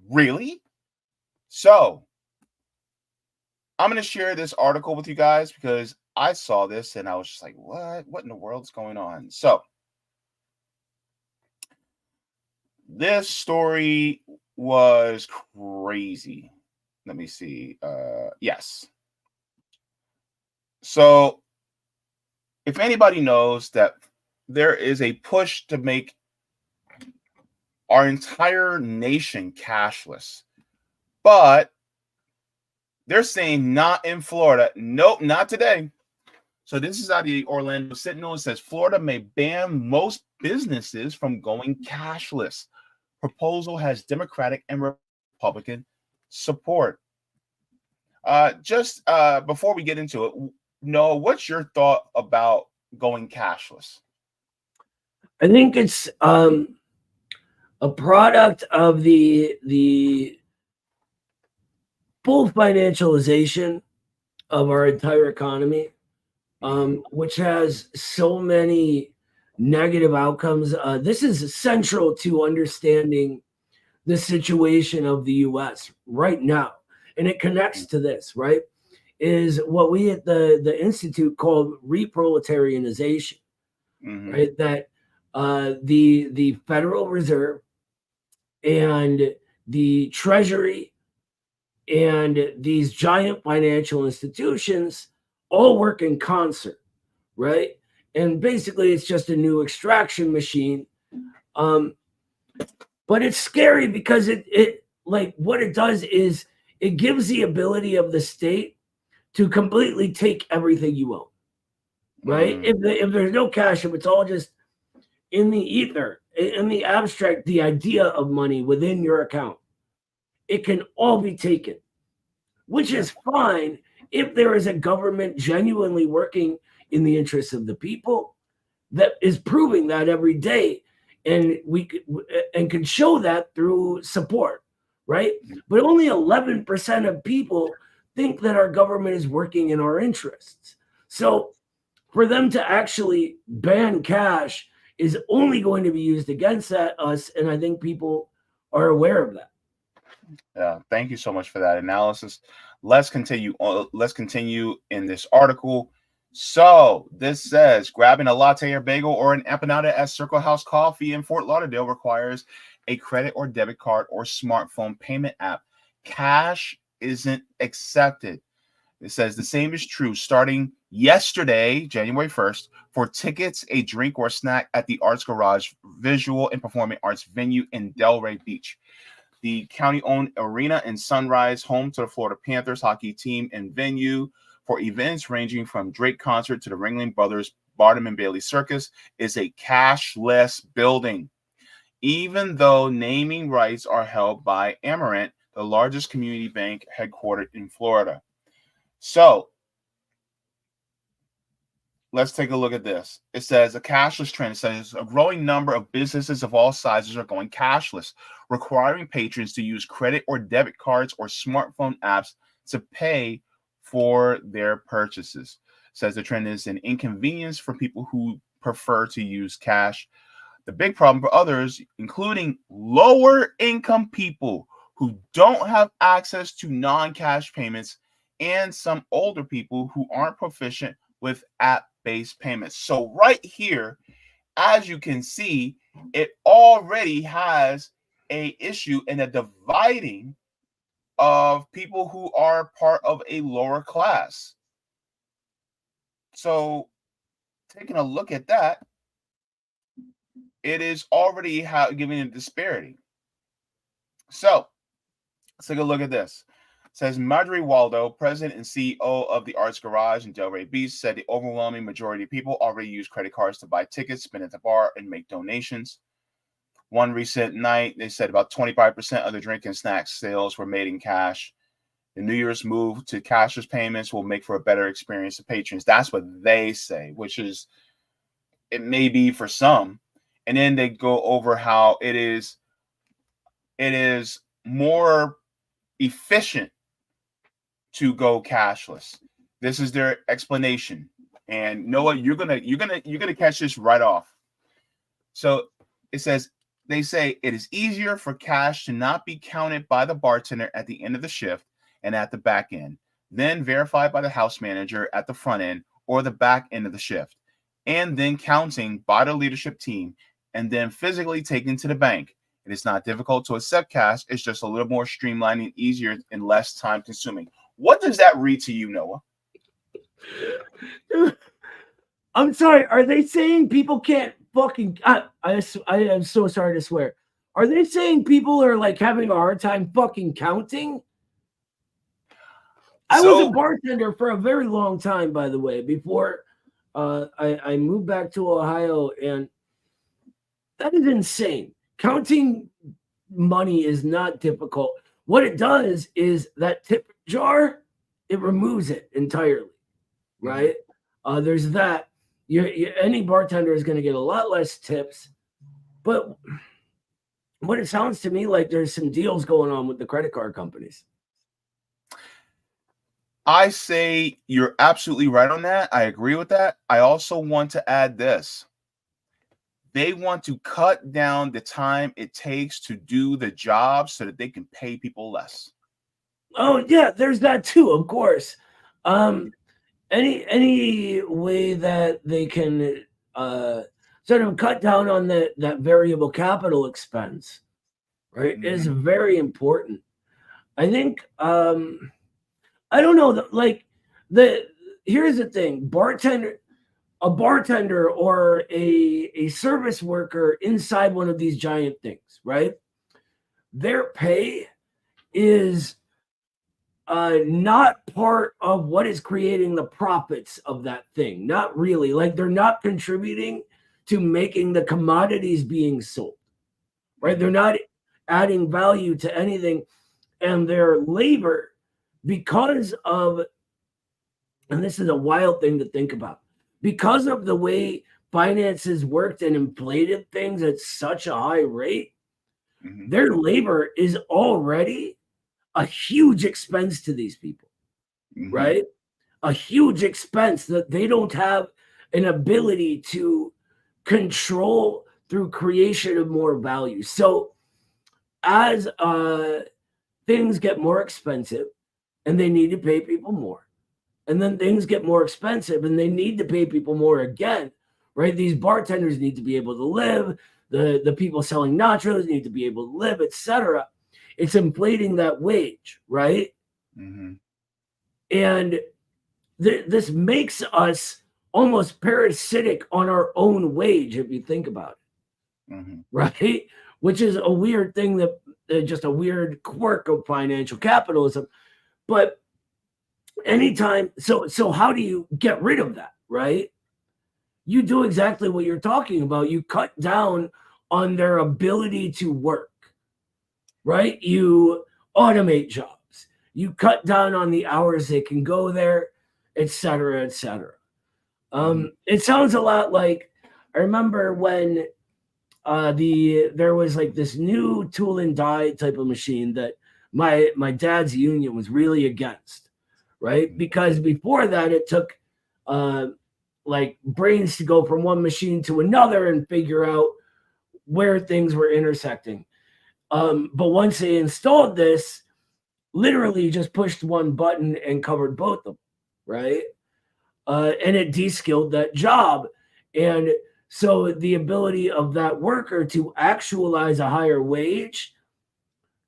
Really? So I'm going to share this article with you guys because I saw this and I was just like, what in the world is going on? So this story was crazy. Let me see. Yes. So if anybody knows that there is a push to make our entire nation cashless, but they're saying not in Florida. Nope, not today. So this is out of the Orlando Sentinel. It says Florida may ban most businesses from going cashless. Proposal has Democratic and Republican support. Just before we get into it, Noah, what's your thought about going cashless? I think it's a product of the full financialization of our entire economy, which has so many negative outcomes. This is central to understanding the situation of the U.S. right now, and it connects to this, right? Is what we at the Institute called reproletarianization, right? That the Federal Reserve and the Treasury and these giant financial institutions all work in concert, right? And basically, it's just a new extraction machine. But it's scary because it like what it does is it gives the ability of the state to completely take everything you own, right? If there's no cash, if it's all just in the ether, in the abstract, the idea of money within your account, it can all be taken, which is fine if there is a government genuinely working in the interests of the people that is proving that every day, and we can show that through support, right? But only 11% of people think that our government is working in our interests. So for them to actually ban cash is only going to be used against us, and I think people are aware of that. Yeah, thank you so much for that analysis. Let's continue. Let's continue in this article. So this says grabbing a latte or bagel or an empanada at Circle House Coffee in Fort Lauderdale requires a credit or debit card or smartphone payment app. Cash isn't accepted. It says the same is true starting yesterday, January 1st, for tickets, a drink, or snack at the Arts Garage Visual and Performing Arts venue in Delray Beach. The county-owned arena in Sunrise, home to the Florida Panthers hockey team and venue for events ranging from Drake concert to the Ringling Brothers Barnum and Bailey Circus, is a cashless building. Even though naming rights are held by Amerant, the largest community bank headquartered in Florida. So let's take a look at this. It says a cashless trend. It says a growing number of businesses of all sizes are going cashless, requiring patrons to use credit or debit cards or smartphone apps to pay for their purchases. It says the trend is an inconvenience for people who prefer to use cash. The big problem for others, including lower income people who don't have access to non-cash payments, and some older people who aren't proficient with app-based payments. So right here, as you can see, it already has an issue in a dividing of people who are part of a lower class. So taking a look at that, it is already giving a disparity. So let's take a look at this. It says Marjorie Waldo, president and CEO of the Arts Garage in Delray Beach, said the overwhelming majority of people already use credit cards to buy tickets, spend at the bar, and make donations. One recent night, they said about 25% of the drink and snack sales were made in cash. The New Year's move to cashless payments will make for a better experience to patrons. That's what they say, which is, it may be for some. And then they go over how it is more efficient to go cashless. This is their explanation. And Noah, you're gonna catch this right off. So it says, they say it is easier for cash to not be counted by the bartender at the end of the shift and at the back end, then verified by the house manager at the front end or the back end of the shift, and then counting by the leadership team, and then physically taken to the bank. It is not difficult to accept cash. It's just a little more streamlined and easier and less time consuming. What does that read to you, Noah? I'm sorry. Are they saying people can't fucking? I am so sorry to swear. Are they saying people are like having a hard time fucking counting? I was a bartender for a very long time, by the way, before I moved back to Ohio, and that is insane. Counting money is not difficult. What it does is that tip jar, it removes it entirely, right? There's that. Any bartender is going to get a lot less tips, but what it sounds to me like there's some deals going on with the credit card companies. I say you're absolutely right on that. I agree with that. I also want to add this. They want to cut down the time it takes to do the job so that they can pay people less. Oh yeah, there's that too, of course. Any way that they can sort of cut down on that variable capital expense, right, is very important. I think I don't know, here's the thing, a bartender or a service worker inside one of these giant things, right? Their pay is not part of what is creating the profits of that thing. Not really. Like, they're not contributing to making the commodities being sold, right? They're not adding value to anything. And their labor, because of, and this is a wild thing to think about, because of the way finances worked and inflated things at such a high rate, Mhm. Their labor is already a huge expense to these people, Mhm. right? A huge expense that they don't have an ability to control through creation of more value. So as things get more expensive and they need to pay people more, and then things get more expensive and they need to pay people more again, right? These bartenders need to be able to live. The people selling nachos need to be able to live, etc. It's inflating that wage, right? Mhm. And this makes us almost parasitic on our own wage, if you think about it, Mhm. right? Which is a weird thing that just a weird quirk of financial capitalism. But anytime, so how do you get rid of that, right? You do exactly what you're talking about. You cut down on their ability to work, right? You automate jobs. You cut down on the hours they can go there, et cetera, et cetera. It sounds a lot like I remember when there was like this new tool and die type of machine that my dad's union was really against, right? Because before that it took like brains to go from one machine to another and figure out where things were intersecting. But once they installed this, literally just pushed one button and covered both of them, right? And it de-skilled that job. And so the ability of that worker to actualize a higher wage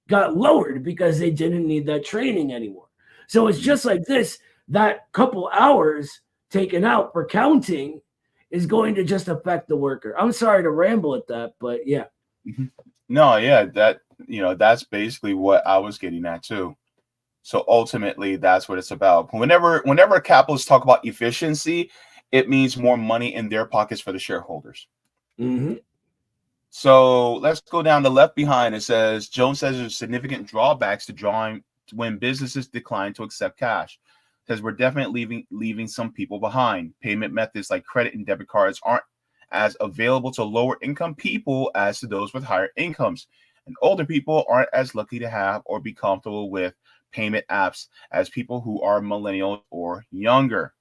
got lowered because they didn't need that training anymore. So it's just like this, that couple hours taken out for counting is going to just affect the worker. I'm sorry to ramble at that, but yeah. Mhm. No, yeah, that's basically what I was getting at too. So ultimately, that's what it's about. Whenever capitalists talk about efficiency, it means more money in their pockets for the shareholders. Mm-hmm. So let's go down to left behind. It says Jones says there's significant drawbacks to drawing when businesses decline to accept cash. Says we're definitely leaving some people behind. Payment methods like credit and debit cards aren't as available to lower income people as to those with higher incomes. And older people aren't as lucky to have or be comfortable with payment apps as people who are millennials or younger.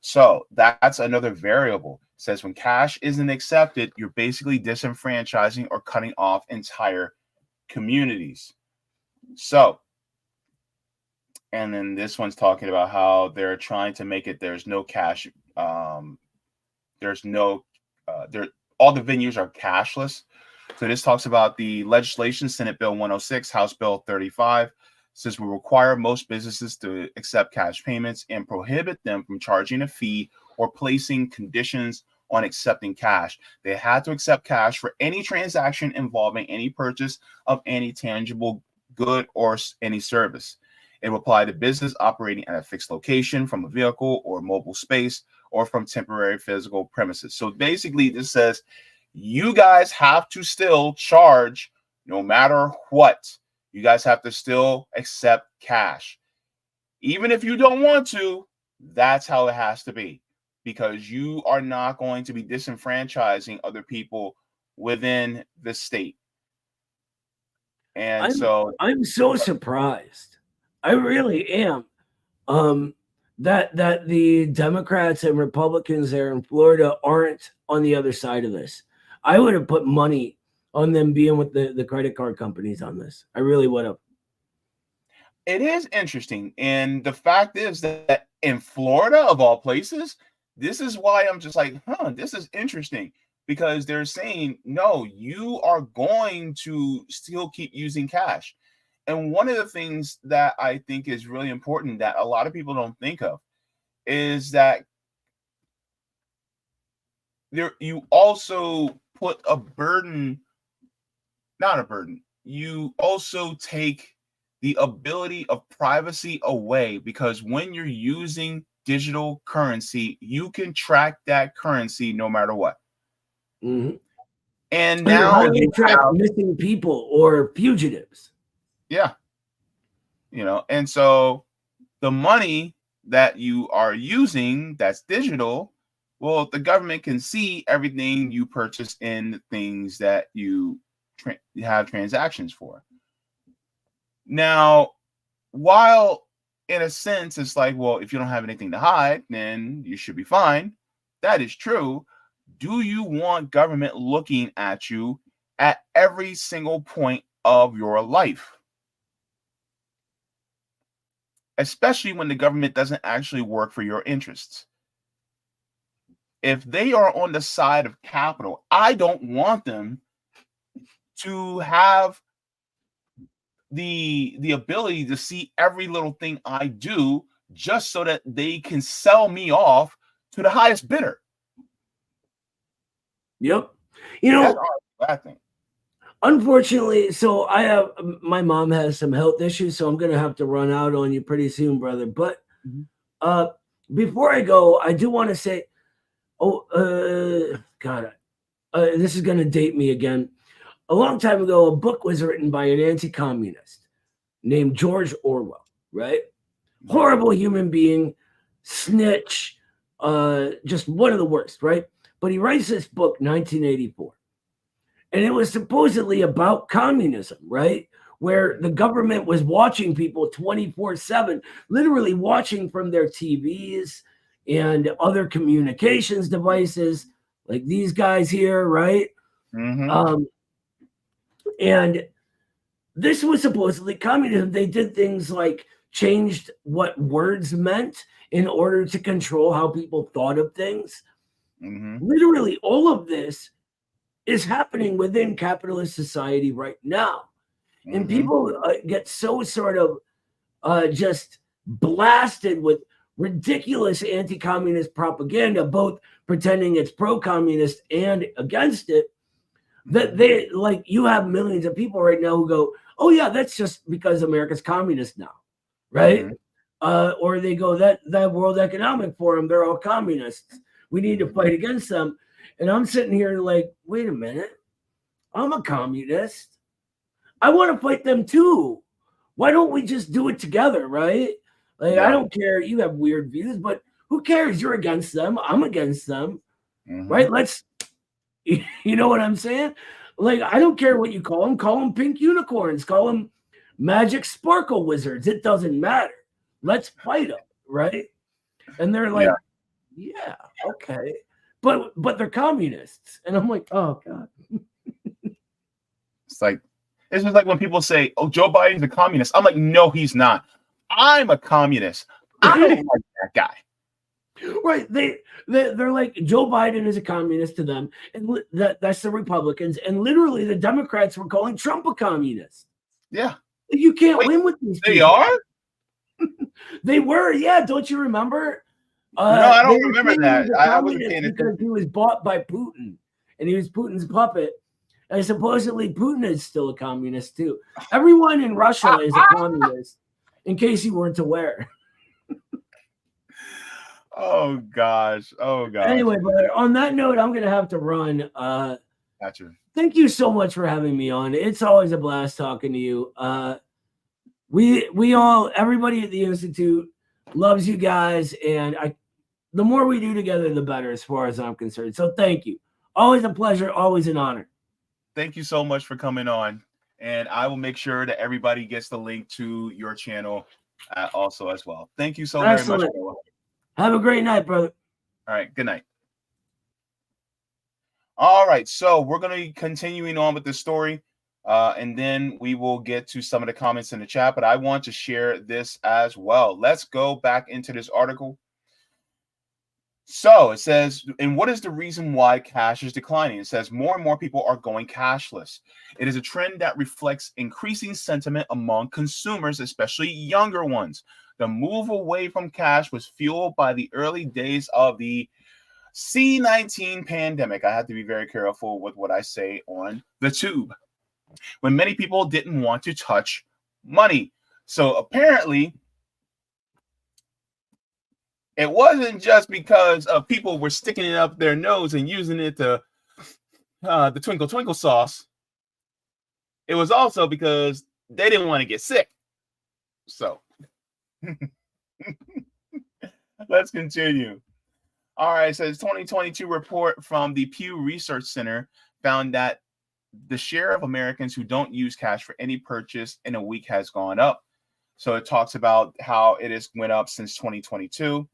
So that's another variable. It says when cash isn't accepted, you're basically disenfranchising or cutting off entire communities. So, and then this one's talking about how they're trying to make it there's no cash. There's no there. All the venues are cashless. So this talks about the legislation, Senate Bill 106, House Bill 35. Says will require most businesses to accept cash payments and prohibit them from charging a fee or placing conditions on accepting cash. They had to accept cash for any transaction involving any purchase of any tangible good or any service. It will apply to business operating at a fixed location from a vehicle or mobile space or from temporary physical premises. So basically, this says you guys have to still charge no matter what. You guys have to still accept cash. Even if you don't want to, that's how it has to be, because you are not going to be disenfranchising other people within the state. And I'm so surprised. I really am. That the Democrats and Republicans there in Florida aren't on the other side of this. I would have put money on them being with the credit card companies on this. I really would have. it is interesting. And the fact is that in Florida, of all places, this is why I'm just like, this is interesting, because they're saying, no, you are going to still keep using cash. And one of the things that I think is really important that a lot of people don't think of is that you also put a burden, not a burden, you also take the ability of privacy away, because when you're using digital currency, you can track that currency no matter what. Mm-hmm. And now how do you track missing people or fugitives? Yeah. And so the money that you are using that's digital, well, the government can see everything you purchase in things that you have transactions for. Now, while in a sense it's like, well, if you don't have anything to hide, then you should be fine. That is true. Do you want government looking at you at every single point of your life? Especially when the government doesn't actually work for your interests. If they are on the side of capital, I don't want them to have the ability to see every little thing I do just so that they can sell me off to the highest bidder. Yep. That's a bad thing. Unfortunately, so my mom has some health issues, so I'm gonna have to run out on you pretty soon, brother. But before I go, I do want to say, this is gonna date me again. A long time ago, a book was written by an anti-communist named George Orwell, right? Horrible human being, snitch, just one of the worst, right? But he writes this book, 1984. And it was supposedly about communism, right? Where the government was watching people 24/7, literally watching from their TVs and other communications devices, like these guys here, right? Mm-hmm. And this was supposedly communism. They did things like changed what words meant in order to control how people thought of things. Mm-hmm. Literally, all of this is happening within capitalist society right now. And people get so sort of just blasted with ridiculous anti-communist propaganda, both pretending it's pro-communist and against it, that they, like, you have millions of people right now who go, oh yeah, that's just because America's communist now, right? Or they go, that World Economic Forum, they're all communists. We need to fight against them. And I'm sitting here like, wait a minute, I'm a communist. I want to fight them too. Why don't we just do it together, right? Like, I don't care. You have weird views, but who cares? You're against them. I'm against them, right? Let's, you know what I'm saying? Like, I don't care what you call them. Call them pink unicorns. Call them magic sparkle wizards. It doesn't matter. Let's fight them, right? And they're like, yeah okay. But they're communists. And I'm like, oh God. It's just like when people say, oh, Joe Biden's a communist. I'm like, no, he's not. I'm a communist. I don't like that guy. Right. They're like, Joe Biden is a communist to them. And that's the Republicans. And literally the Democrats were calling Trump a communist. Yeah. You can't win with these people. They are? They were, yeah. Don't you remember? No, I don't remember that. I wasn't paying attention. Because he was bought by Putin, and he was Putin's puppet. And supposedly Putin is still a communist too. Everyone in Russia is a communist, in case you weren't aware. Oh gosh. Anyway, brother, on that note, I'm gonna have to run. Gotcha. Thank you so much for having me on. It's always a blast talking to you. We all, everybody at the Institute loves you guys, and the more we do together, the better, as far as I'm concerned. So thank you. Always a pleasure, always an honor. Thank you so much for coming on. And I will make sure that everybody gets the link to your channel also as well. Thank you so very much. Have a great night, brother. All right. Good night. All right. So we're going to be continuing on with this story. And then we will get to some of the comments in the chat. But I want to share this as well. Let's go back into this article. So it says, and what is the reason why cash is declining? It says more and more people are going cashless. It is a trend that reflects increasing sentiment among consumers, especially younger ones. The move away from cash was fueled by the early days of the C-19 pandemic. I have to be very careful with what I say on the tube. When many people didn't want to touch money. So apparently, it wasn't just because of people were sticking it up their nose and using it to the twinkle twinkle sauce. It was also because they didn't want to get sick. So let's continue. All right, it says 2022 report from the Pew Research Center found that the share of Americans who don't use cash for any purchase in a week has gone up. So it talks about how it has went up since 2022.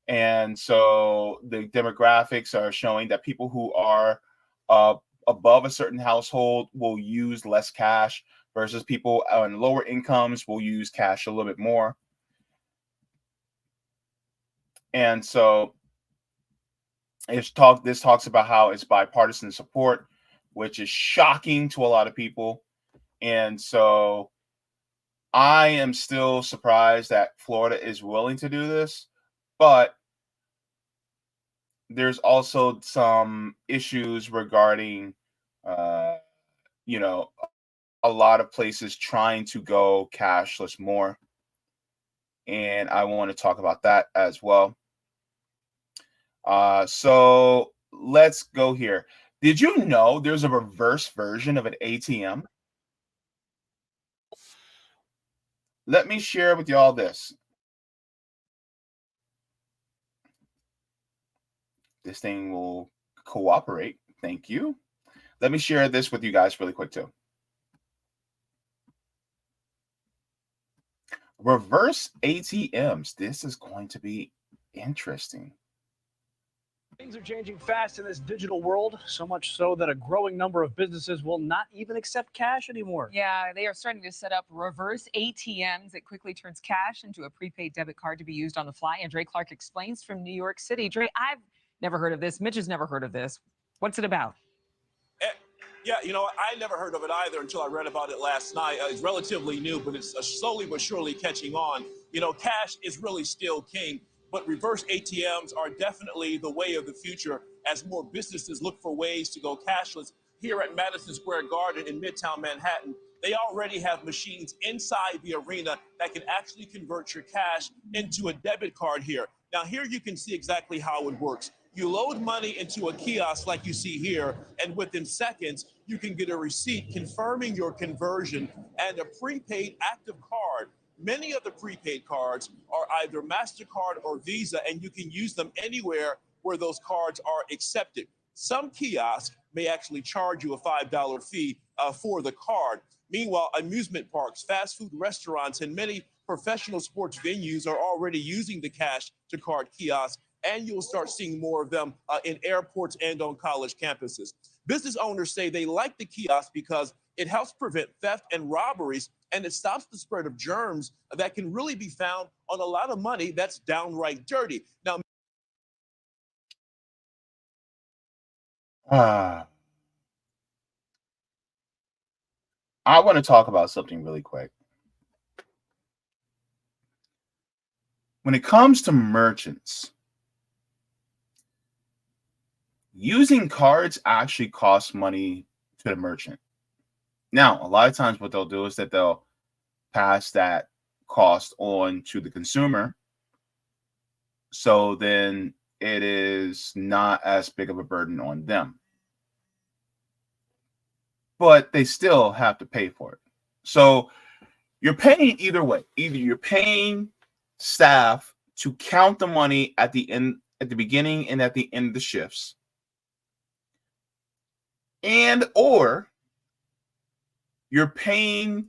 And so the demographics are showing that people who are above a certain household will use less cash versus people on lower incomes will use cash a little bit more. And so this talks about how it's bipartisan support, which is shocking to a lot of people. And so I am still surprised that Florida is willing to do this, but there's also some issues regarding, you know, a lot of places trying to go cashless more. And I want to talk about that as well. So let's go here. Did you know there's a reverse version of an ATM? Let me share with y'all this. This thing will cooperate. Thank you. Let me share this with you guys really quick too. Reverse ATMs. This is going to be interesting. Things are changing fast in this digital world, so much so that a growing number of businesses will not even accept cash anymore. Yeah, they are starting to set up reverse ATMs. It quickly turns cash into a prepaid debit card to be used on the fly. And Dre Clark explains from New York City. Dre, I've never heard of this. Mitch has never heard of this. What's it about? Yeah, you know, I never heard of it either until I read about it last night. It's relatively new, but it's slowly but surely catching on. You know, cash is really still king, but reverse ATMs are definitely the way of the future as more businesses look for ways to go cashless. Here at Madison Square Garden in Midtown Manhattan, they already have machines inside the arena that can actually convert your cash into a debit card here. Now, here you can see exactly how it works. You load money into a kiosk like you see here, and within seconds, you can get a receipt confirming your conversion and a prepaid active card. Many of the prepaid cards are either MasterCard or Visa, and you can use them anywhere where those cards are accepted. Some kiosks may actually charge you a $5 fee for the card. Meanwhile, amusement parks, fast food restaurants, and many professional sports venues are already using the cash to card kiosks, and you'll start seeing more of them in airports and on college campuses. Business owners say they like the kiosk because it helps prevent theft and robberies, and it stops the spread of germs that can really be found on a lot of money that's downright dirty. Now, I want to talk about something really quick. When it comes to merchants, using cards actually costs money to the merchant. Now, a lot of times what they'll do is that they'll pass that cost on to the consumer. So then it is not as big of a burden on them. But they still have to pay for it. So you're paying either way. Either you're paying staff to count the money at the end, at the beginning and at the end of the shifts, and or you're paying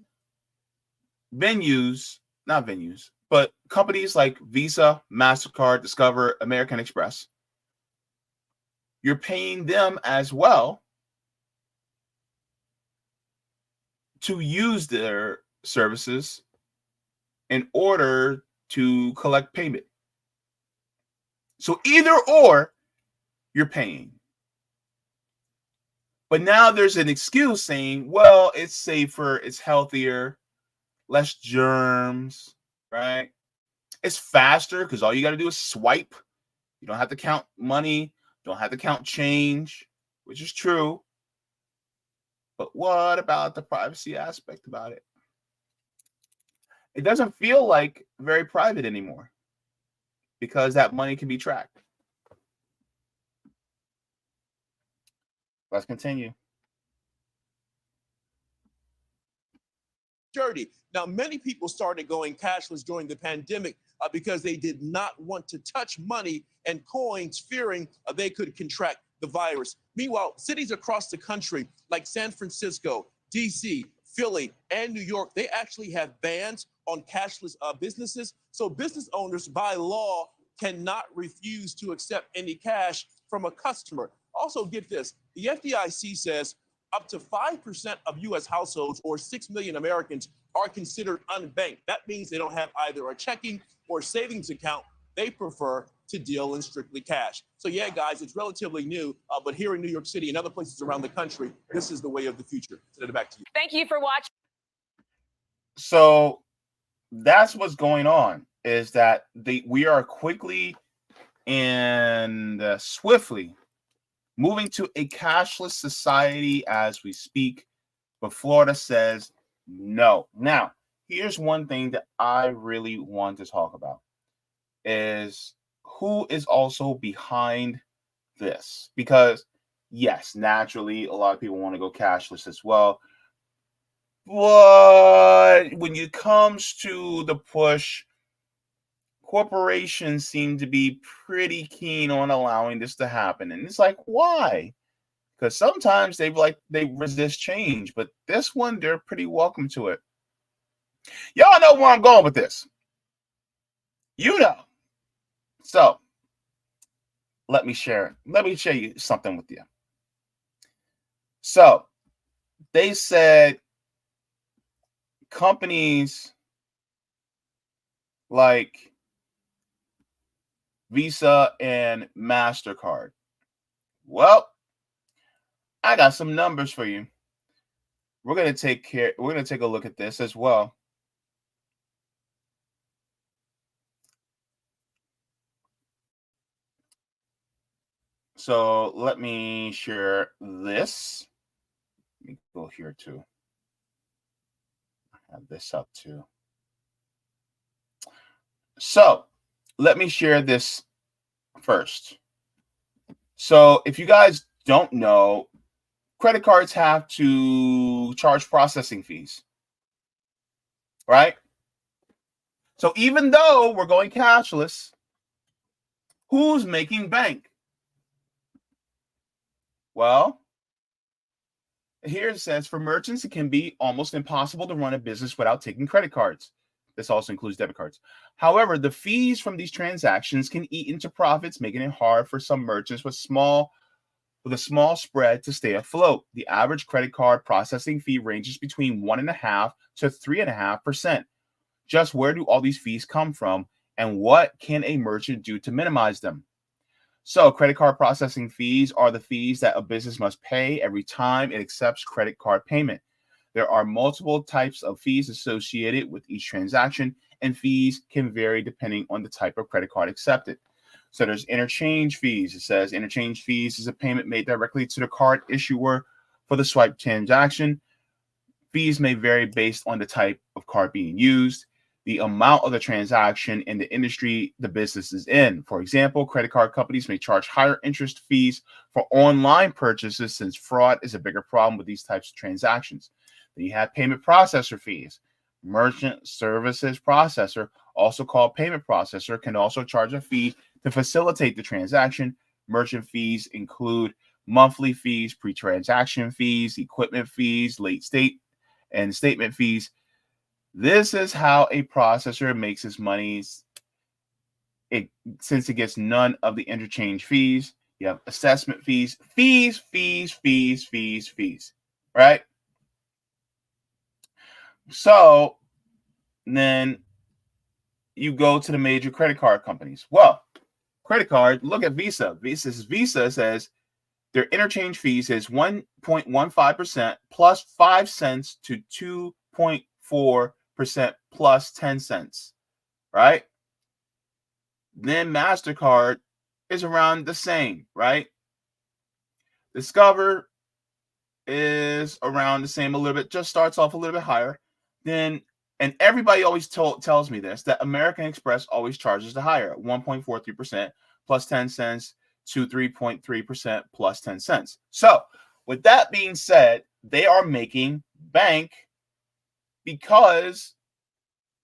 not venues, but companies like Visa, MasterCard, Discover, American Express. You're paying them as well to use their services in order to collect payment. So either or, you're paying. But now there's an excuse saying, well, it's safer, it's healthier, less germs, right? It's faster because all you got to do is swipe. You don't have to count money, don't have to count change, which is true. But what about the privacy aspect about it? It doesn't feel like very private anymore because that money can be tracked. Let's continue. dirty. Now, many people started going cashless during the pandemic because they did not want to touch money and coins, fearing they could contract the virus. Meanwhile, cities across the country like San Francisco, DC, Philly, and New York, they actually have bans on cashless businesses. So business owners by law cannot refuse to accept any cash from a customer. Also, get this, the FDIC says up to 5% of US households, or 6 million Americans, are considered unbanked. That means they don't have either a checking or savings account. They prefer to deal in strictly cash. So yeah, guys, it's relatively new, but here in New York City and other places around the country, this is the way of the future. Send it back to you. Thank you for watching. So that's what's going on, is that we are quickly and swiftly moving to a cashless society as we speak, but Florida says no. Now, here's one thing that I really want to talk about, is who is also behind this. Because yes, naturally, a lot of people want to go cashless as well. But when it comes to the push, corporations seem to be pretty keen on allowing this to happen. And it's like, why? Because sometimes they resist change, but this one, they're pretty welcome to it. Y'all know where I'm going with this. You know. So let me share you something with you. So they said companies like Visa and MasterCard. Well, I got some numbers for you. We're going to take a look at this as well. So let me share this. Let me go here too. I have this up too. So let me share this first. So if you guys don't know, credit cards have to charge processing fees, right? So even though we're going cashless, who's making bank? Well, here it says for merchants, it can be almost impossible to run a business without taking credit cards. This also includes debit cards. However, the fees from these transactions can eat into profits, making it hard for some merchants with a small spread to stay afloat. The average credit card processing fee ranges between 1.5% to 3.5%. Just where do all these fees come from, and what can a merchant do to minimize them? So credit card processing fees are the fees that a business must pay every time it accepts credit card payment. There are multiple types of fees associated with each transaction, and fees can vary depending on the type of credit card accepted. So there's interchange fees. It says interchange fees is a payment made directly to the card issuer for the swipe transaction. Fees may vary based on the type of card being used, the amount of the transaction, and the industry the business is in. For example, credit card companies may charge higher interest fees for online purchases since fraud is a bigger problem with these types of transactions. Then you have payment processor fees. Merchant services processor, also called payment processor, can also charge a fee to facilitate the transaction. Merchant fees include monthly fees, pre-transaction fees, equipment fees, late statement fees. This is how a processor makes its money since it gets none of the interchange fees. You have assessment fees, right? So then you go to the major credit card companies. Well, credit card, look at Visa. Visa says their interchange fees is 1.15% plus 5 cents to 2.4% plus 10 cents, right? Then MasterCard is around the same, right? Discover is around the same, a little bit, just starts off a little bit higher. Then, and everybody always tells me this, that American Express always charges the higher, 1.43% plus 10 cents to 3.3% plus 10 cents. So with that being said, they are making bank because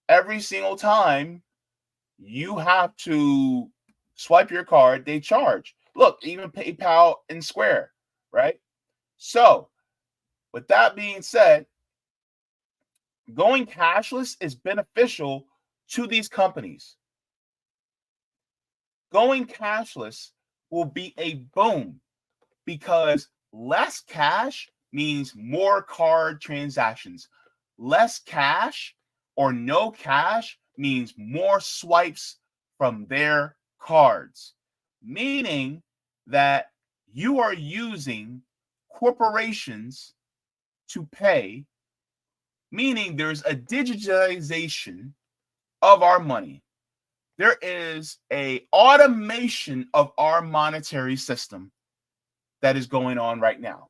every single time you have to swipe your card, they charge. Look, even PayPal and Square, right? So, with that being said, going cashless is beneficial to these companies. Going cashless will be a boom because less cash means more card transactions. Less cash or no cash means more swipes from their cards, meaning that you are using corporations to pay, meaning there's a digitization of our money. There is a automation of our monetary system that is going on right now,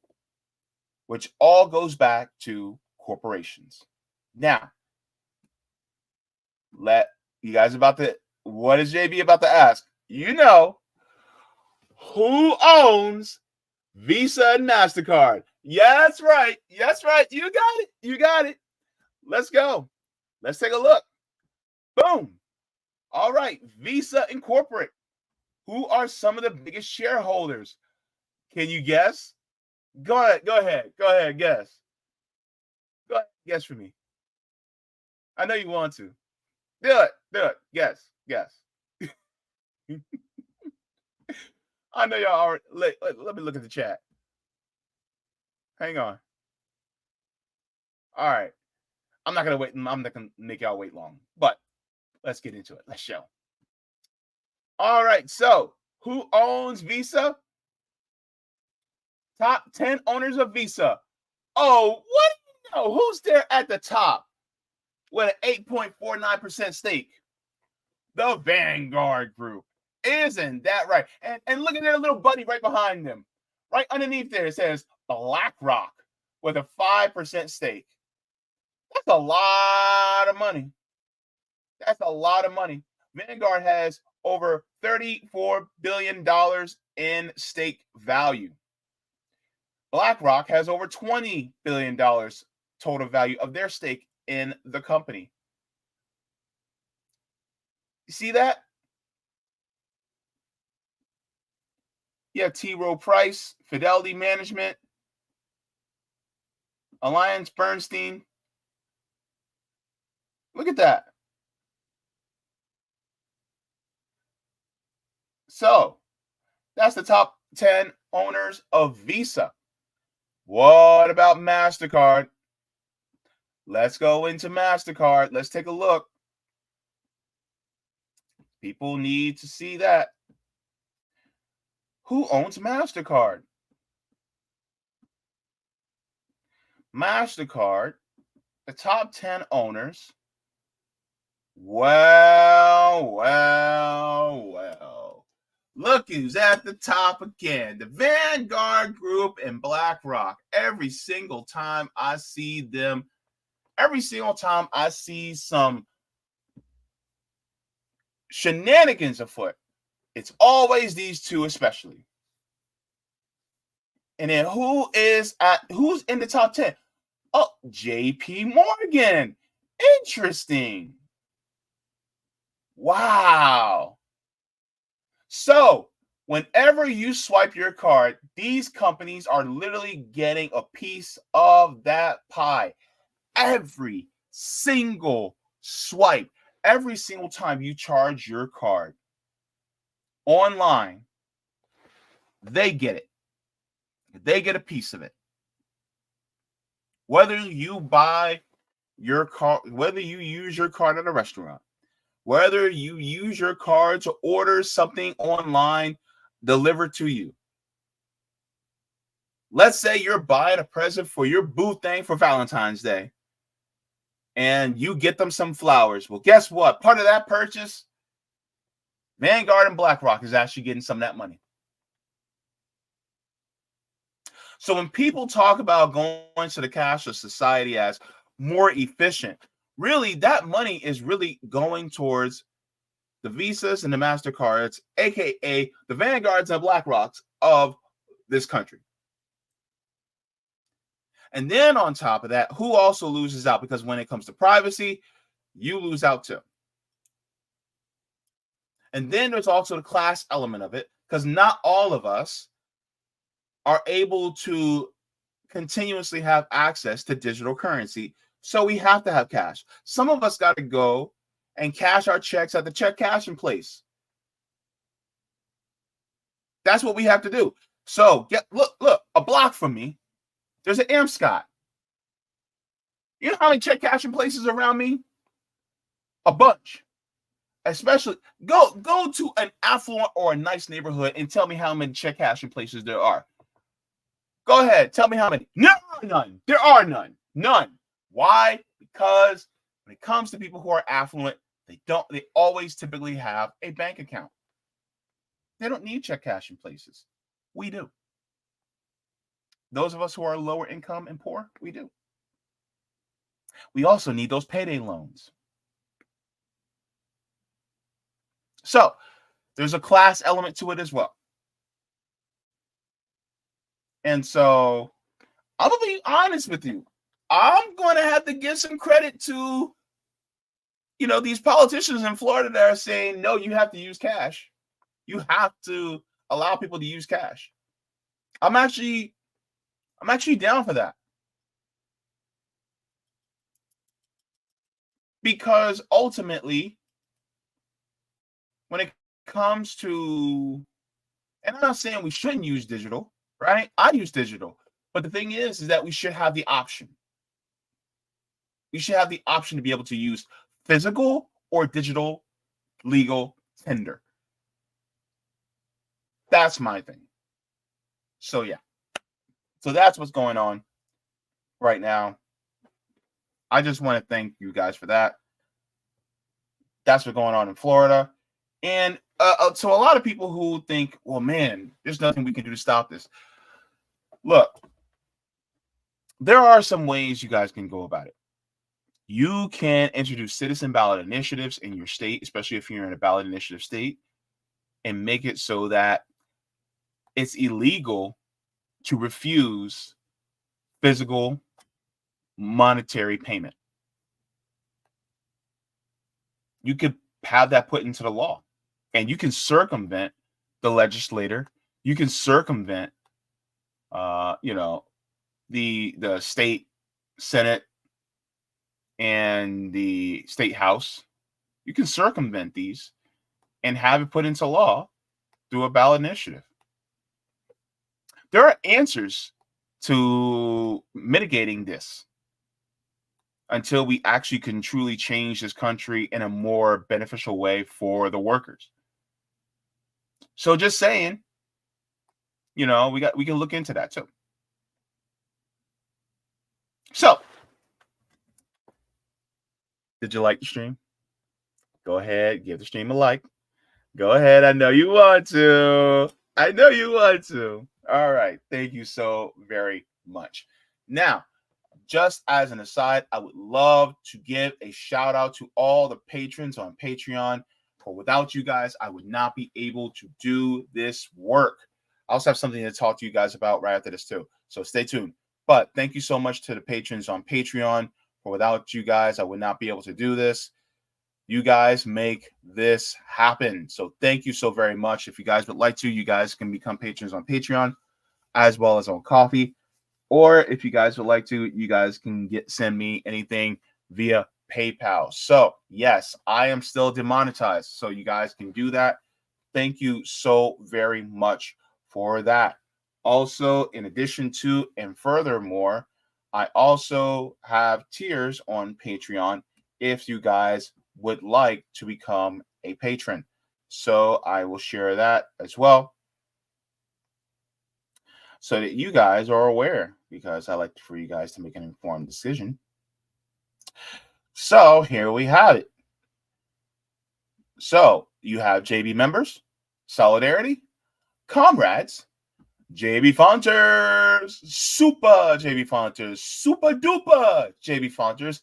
which all goes back to corporations. Now, let you guys about to, what is JB about to ask? You know, who owns Visa and MasterCard? Yeah, that's right. That's right. You got it. You got it. Let's go. Let's take a look. Boom. All right. Visa and corporate. Who are some of the biggest shareholders? Can you guess? Go ahead. Go ahead. Go ahead. Guess. Go ahead. Guess for me. I know you want to. Do it. Do it. Guess. Guess. I know y'all already. Let me look at the chat. Hang on. All right. I'm not gonna wait. I'm not gonna make y'all wait long. But let's get into it. Let's show. All right. So who owns Visa? Top 10 owners of Visa. Oh, what do you know? Who's there at the top with an 8.49% stake? The Vanguard Group. Isn't that right? And look at their little buddy right behind them. Right underneath there, it says BlackRock with a 5% stake. That's a lot of money. That's a lot of money. Vanguard has over $34 billion in stake value. BlackRock has over $20 billion total value of their stake in the company. You see that? Yeah, T. Rowe Price, Fidelity Management, Alliance Bernstein. Look at that. So that's the top 10 owners of Visa. What about MasterCard? Let's go into MasterCard. Let's take a look. People need to see that. Who owns MasterCard? MasterCard, the top 10 owners. Well. Look who's at the top again. The Vanguard Group and BlackRock. Every single time I see them, every single time I see some shenanigans afoot, it's always these two especially. And then who's in the top 10? Oh, JP Morgan. Interesting. Wow. So, whenever you swipe your card, these companies are literally getting a piece of that pie. Every single swipe, every single time you charge your card online, they get it. They get a piece of it. Whether you buy your card, whether you use your card at a restaurant, whether you use your card to order something online delivered to you. Let's say you're buying a present for your boo thing for Valentine's Day and you get them some flowers. Well, guess what? Part of that purchase, Vanguard and BlackRock is actually getting some of that money. So when people talk about going to the cashless society as more efficient, really that money is really going towards the Visas and the MasterCards, aka the Vanguards and BlackRocks of this country. And then on top of that, who also loses out? Because when it comes to privacy, you lose out too. And then there's also the class element of it. because not all of us are able to continuously have access to digital currency. So we have to have cash. Some of us got to go and cash our checks at the check cashing place. That's what we have to do. So look, a block from me, there's an Amscot. You know how many check cashing places around me? A bunch. Especially go to an affluent or a nice neighborhood and tell me how many check cashing places there are. Go ahead, tell me how many. No, none. There are none. None. Why? Because when it comes to people who are affluent, they always typically have a bank account. They don't need check cashing places. We do. Those of us who are lower income and poor, we do. We also need those payday loans. So there's a class element to it as well. And so I'm going to be honest with you. I'm going to have to give some credit to, these politicians in Florida that are saying, no, you have to use cash. You have to allow people to use cash. I'm actually down for that. Because ultimately, when it comes to, and I'm not saying we shouldn't use digital, right? I use digital. But the thing is that we should have the option. We should have the option to be able to use physical or digital legal tender. That's my thing. So yeah. So that's what's going on right now. I just want to thank you guys for that. That's what's going on in Florida. And so a lot of people who think, well, man, there's nothing we can do to stop this. Look, there are some ways you guys can go about it. You can introduce citizen ballot initiatives in your state, especially if you're in a ballot initiative state, and make it so that it's illegal to refuse physical monetary payment. You could have that put into the law, and you can circumvent the legislator. You can circumvent, the state Senate and the state house. You can circumvent these and have it put into law through a ballot initiative. There are answers to mitigating this until we actually can truly change this country in a more beneficial way for the workers. So just saying, we can look into that too. So, did you like the stream? Go ahead, give the stream a like. Go ahead. I know you want to. All right. Thank you so very much. Now, just as an aside, I would love to give a shout out to all the patrons on Patreon. For without you guys, I would not be able to do this work. I also have something to talk to you guys about right after this too. So stay tuned. But thank you so much to the patrons on Patreon. For without you guys, I would not be able to do this. You guys make this happen. So thank you so very much. If you guys would like to, you guys can become patrons on Patreon as well as on Coffee. Or if you guys would like to, you guys can send me anything via PayPal. So yes, I am still demonetized. So you guys can do that. Thank you so very much for that. Also, in addition to and furthermore, I also have tiers on Patreon if you guys would like to become a patron. So I will share that as well so that you guys are aware, because I like for you guys to make an informed decision. So here we have it. So you have JB members, Solidarity, Comrades, Jaybefaunters, Super Jaybefaunters, Super Duper Jaybefaunters,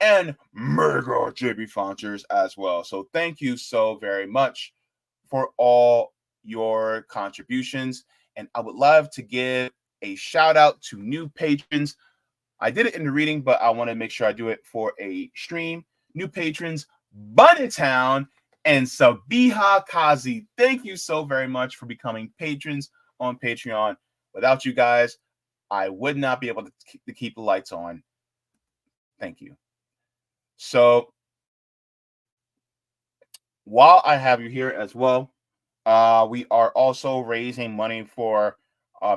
and Mega Jaybefaunters as well. So thank you so very much for all your contributions. And I would love to give a shout out to new patrons. I did it in the reading, but I want to make sure I do it for a stream. New patrons, Bunnytown and Sabiha Kazi. Thank you so very much for becoming patrons on Patreon. Without you guys, I would not be able to keep the lights on. Thank you. So while I have you here as well, we are also raising money for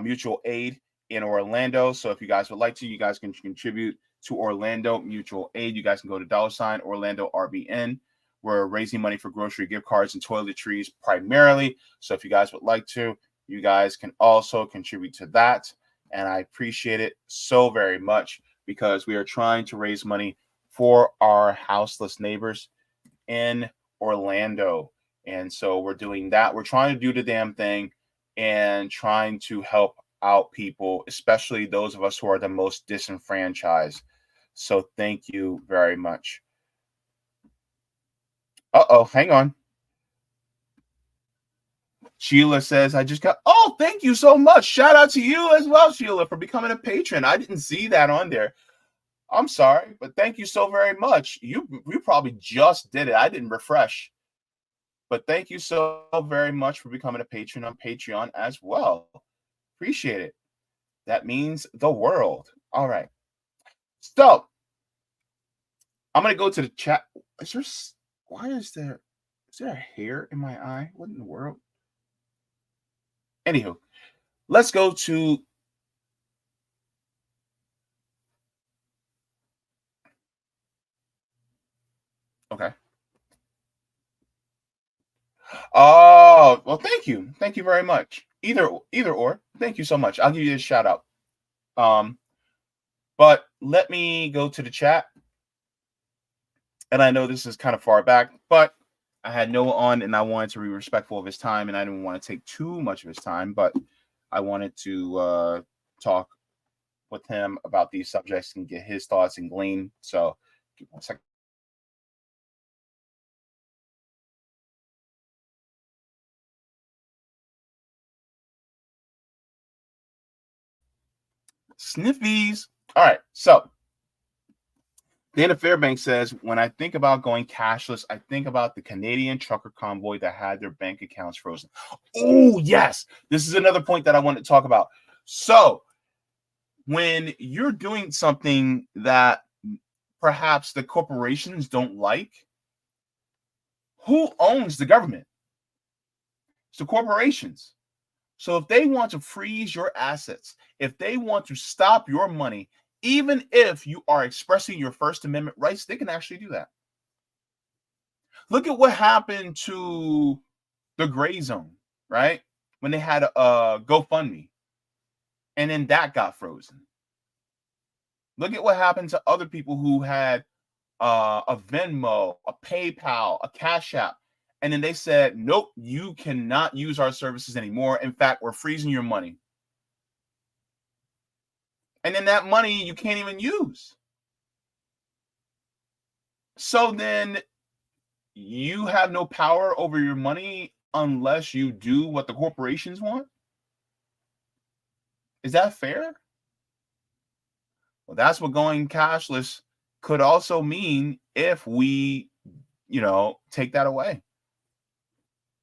mutual aid in Orlando. So if you guys would like to, you guys can contribute to Orlando Mutual Aid. You guys can go to $ Orlando RBN. We're raising money for grocery gift cards and toiletries primarily. So if you guys would like to, you guys can also contribute to that. And I appreciate it so very much because we are trying to raise money for our houseless neighbors in Orlando. And so we're doing that. We're trying to do the damn thing and trying to help out people, especially those of us who are the most disenfranchised. So thank you very much. Hang on. Sheila says, I just got, oh, thank you so much. Shout out to you as well, Sheila, for becoming a patron. I didn't see that on there. I'm sorry, but thank you so very much. You probably just did it. I didn't refresh. But thank you so very much for becoming a patron on Patreon as well. Appreciate it. That means the world. All right. So I'm going to go to the chat. Is there a hair in my eye? What in the world? Anywho, let's go to okay. Oh, well, thank you. Thank you very much. Either or. Thank you so much. I'll give you a shout out. But let me go to the chat. And I know this is kind of far back, but I had Noah on and I wanted to be respectful of his time and I didn't want to take too much of his time, but I wanted to talk with him about these subjects and get his thoughts and glean. So give me 1 second. Sniffies. All right. So Dana Fairbanks says, when I think about going cashless, I think about the Canadian trucker convoy that had their bank accounts frozen. Oh, yes. This is another point that I want to talk about. So when you're doing something that perhaps the corporations don't like, who owns the government? It's the corporations. So if they want to freeze your assets, if they want to stop your money, even if you are expressing your First Amendment rights, they can actually do that. Look at what happened to the gray zone, right? When they had a GoFundMe, and then that got frozen. Look at what happened to other people who had a Venmo, a PayPal, a Cash App, and then they said, nope, you cannot use our services anymore. In fact, we're freezing your money. And then that money you can't even use. So then you have no power over your money unless you do what the corporations want. Is that fair? Well, that's what going cashless could also mean if we, take that away.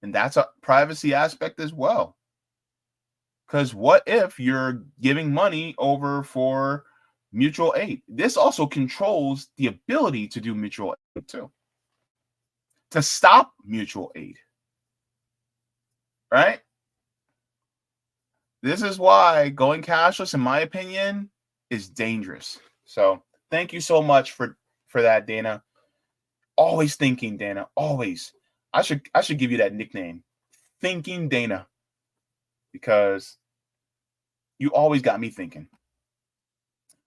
And that's a privacy aspect as well. Because what if you're giving money over for mutual aid? This also controls the ability to do mutual aid too. To stop mutual aid. Right? This is why going cashless, in my opinion, is dangerous. So thank you so much for that, Dana. Always thinking, Dana. Always. I should give you that nickname. Thinking Dana. Because you always got me thinking.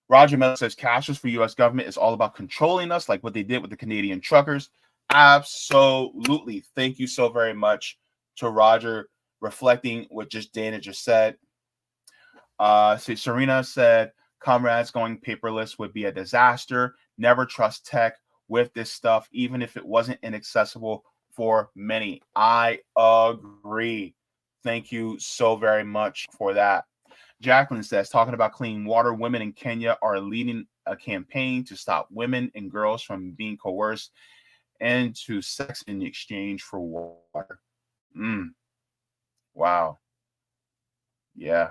Roger Miller says cashless for U.S. government is all about controlling us, like what they did with the Canadian truckers. Absolutely. Thank you so very much to Roger, reflecting what Dana just said. Serena said, comrades, going paperless would be a disaster. Never trust tech with this stuff, even if it wasn't inaccessible for many. I agree. Thank you so very much for that. Jacqueline says, talking about clean water, women in Kenya are leading a campaign to stop women and girls from being coerced and to sex in exchange for water. Wow. Yeah.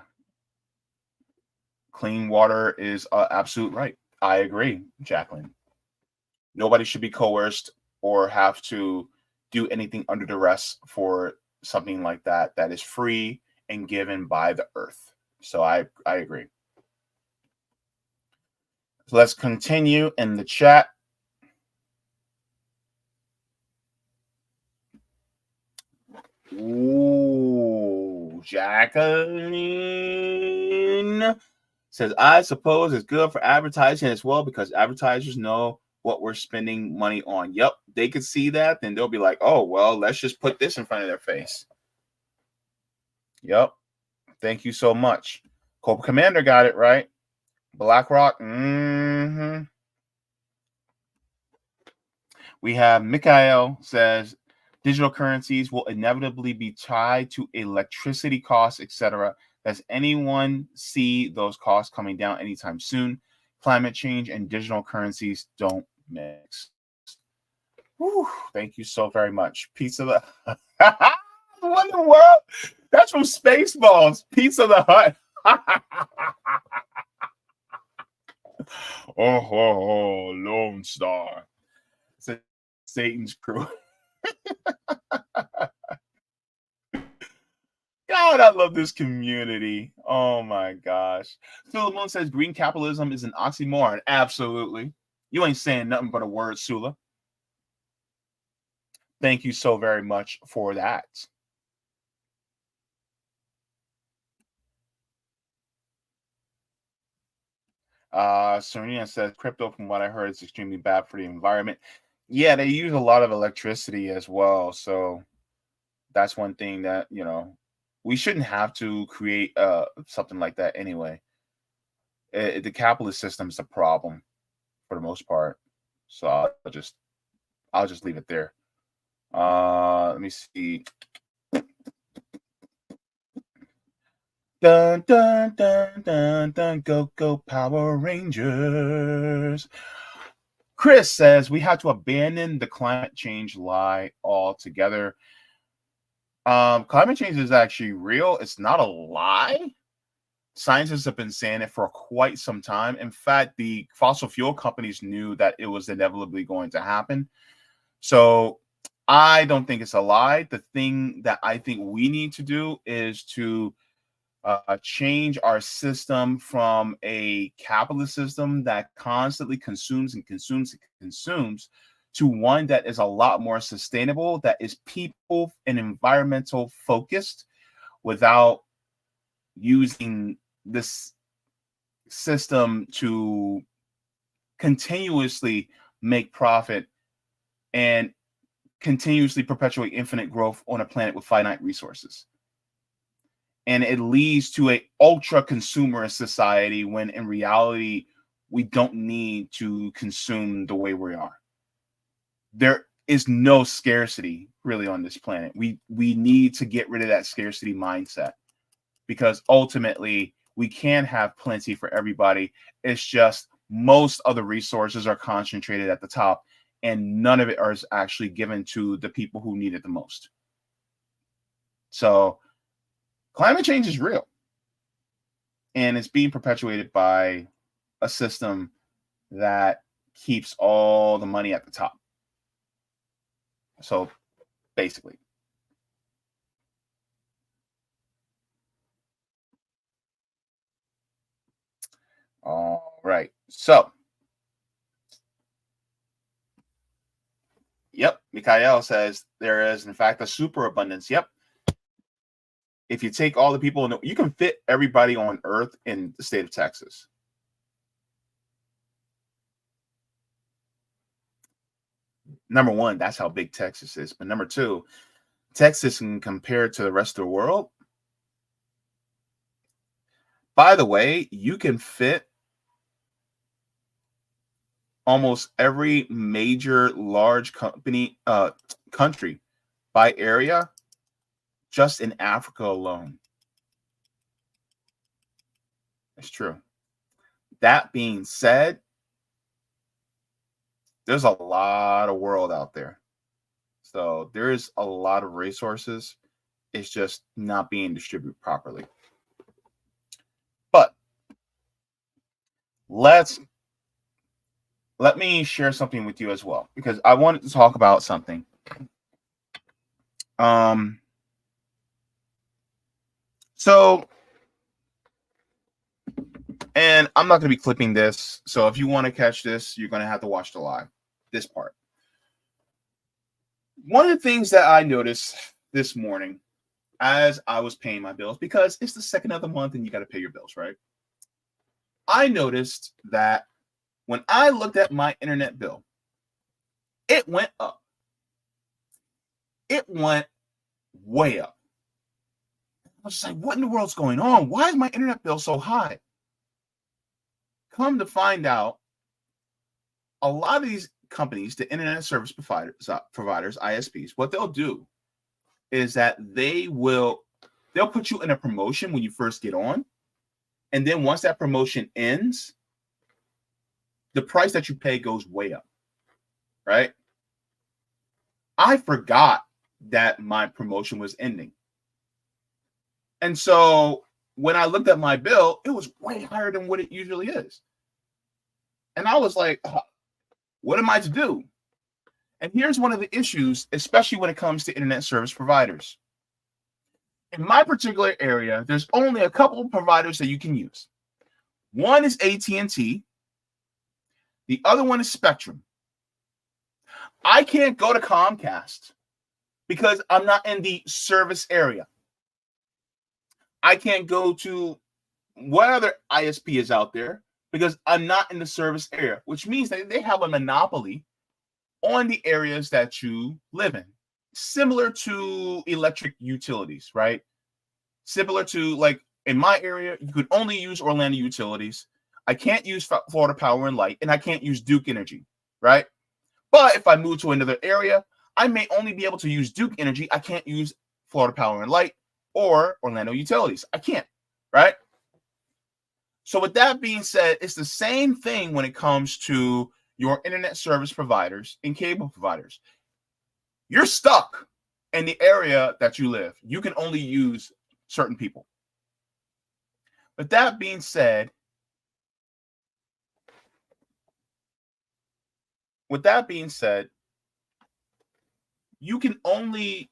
Clean water is absolute right. I agree, Jacqueline. Nobody should be coerced or have to do anything under duress for something like that that is free and given by the earth. So I agree. So let's continue in the chat. Ooh, Jacqueline says, I suppose it's good for advertising as well because advertisers know what we're spending money on. Yep, they could see that, then they'll be like, oh, well, let's just put this in front of their face. Yep. Thank you so much. Cobra Commander got it right. BlackRock. We have Mikhail says, digital currencies will inevitably be tied to electricity costs, etc. Does anyone see those costs coming down anytime soon? Climate change and digital currencies don't mix. Whew, thank you so very much. Pizza the what in the world? That's from Spaceballs. Pizza the Hut. Oh, Lone Star. Satan's crew. God, I love this community. Oh my gosh. Sula says green capitalism is an oxymoron. Absolutely. You ain't saying nothing but a word, Sula. Thank you so very much for that. Serena says crypto, from what I heard, is extremely bad for the environment. Yeah, they use a lot of electricity as well. So that's one thing that, we shouldn't have to create something like that anyway. The capitalist system is a problem for the most part. So I'll just leave it there. Let me see. Dun dun dun dun dun, go Power Rangers. Chris says we have to abandon the climate change lie altogether. Climate change is actually real. It's not a lie. Scientists have been saying it for quite some time. In fact, the fossil fuel companies knew that it was inevitably going to happen. So I don't think it's a lie. The thing that I think we need to do is to change our system from a capitalist system that constantly consumes and consumes and consumes to one that is a lot more sustainable, that is people and environmental focused, without using this system to continuously make profit and continuously perpetuate infinite growth on a planet with finite resources. And it leads to an ultra consumerist society when in reality, we don't need to consume the way we are. There is no scarcity really on this planet. We need to get rid of that scarcity mindset, because ultimately we can have plenty for everybody. It's just most of the resources are concentrated at the top and none of it is actually given to the people who need it the most. So climate change is real, and it's being perpetuated by a system that keeps all the money at the top. So basically. All right. So, yep, Mikhail says there is, in fact, a superabundance. Yep. If you take all the people, you can fit everybody on Earth in the state of Texas. Number one, that's how big Texas is. But number two, Texas, when compared to the rest of the world, by the way, you can fit almost every major large country by area just in Africa alone. It's true. That being said, there's a lot of world out there. So there is a lot of resources. It's just not being distributed properly. But let me share something with you as well, because I wanted to talk about something. So, and I'm not going to be clipping this. So if you want to catch this, you're going to have to watch the live, this part. One of the things that I noticed this morning as I was paying my bills, because it's the second of the month and you got to pay your bills, right? I noticed that when I looked at my internet bill, it went up. It went way up. I was just like, what in the world's going on? Why is my internet bill so high? Come to find out, a lot of these companies, the internet service providers, ISPs, what they'll do is that they'll put you in a promotion when you first get on. And then once that promotion ends, the price that you pay goes way up, right? I forgot that my promotion was ending. And so when I looked at my bill, it was way higher than what it usually is. And I was like, what am I to do? And here's one of the issues, especially when it comes to internet service providers. In my particular area, there's only a couple of providers that you can use. One is AT&T. The other one is Spectrum. I can't go to Comcast because I'm not in the service area. I can't go to what other ISP is out there because I'm not in the service area, which means that they have a monopoly on the areas that you live in, similar to electric utilities, right? Similar to, like, in my area, you could only use Orlando Utilities. I can't use Florida Power and Light, and I can't use Duke Energy, right? But if I move to another area, I may only be able to use Duke Energy. I can't use Florida Power and Light or Orlando Utilities. I can't, right? So with that being said, it's the same thing when it comes to your internet service providers and cable providers. You're stuck in the area that you live. You can only use certain people. With that being said, you're only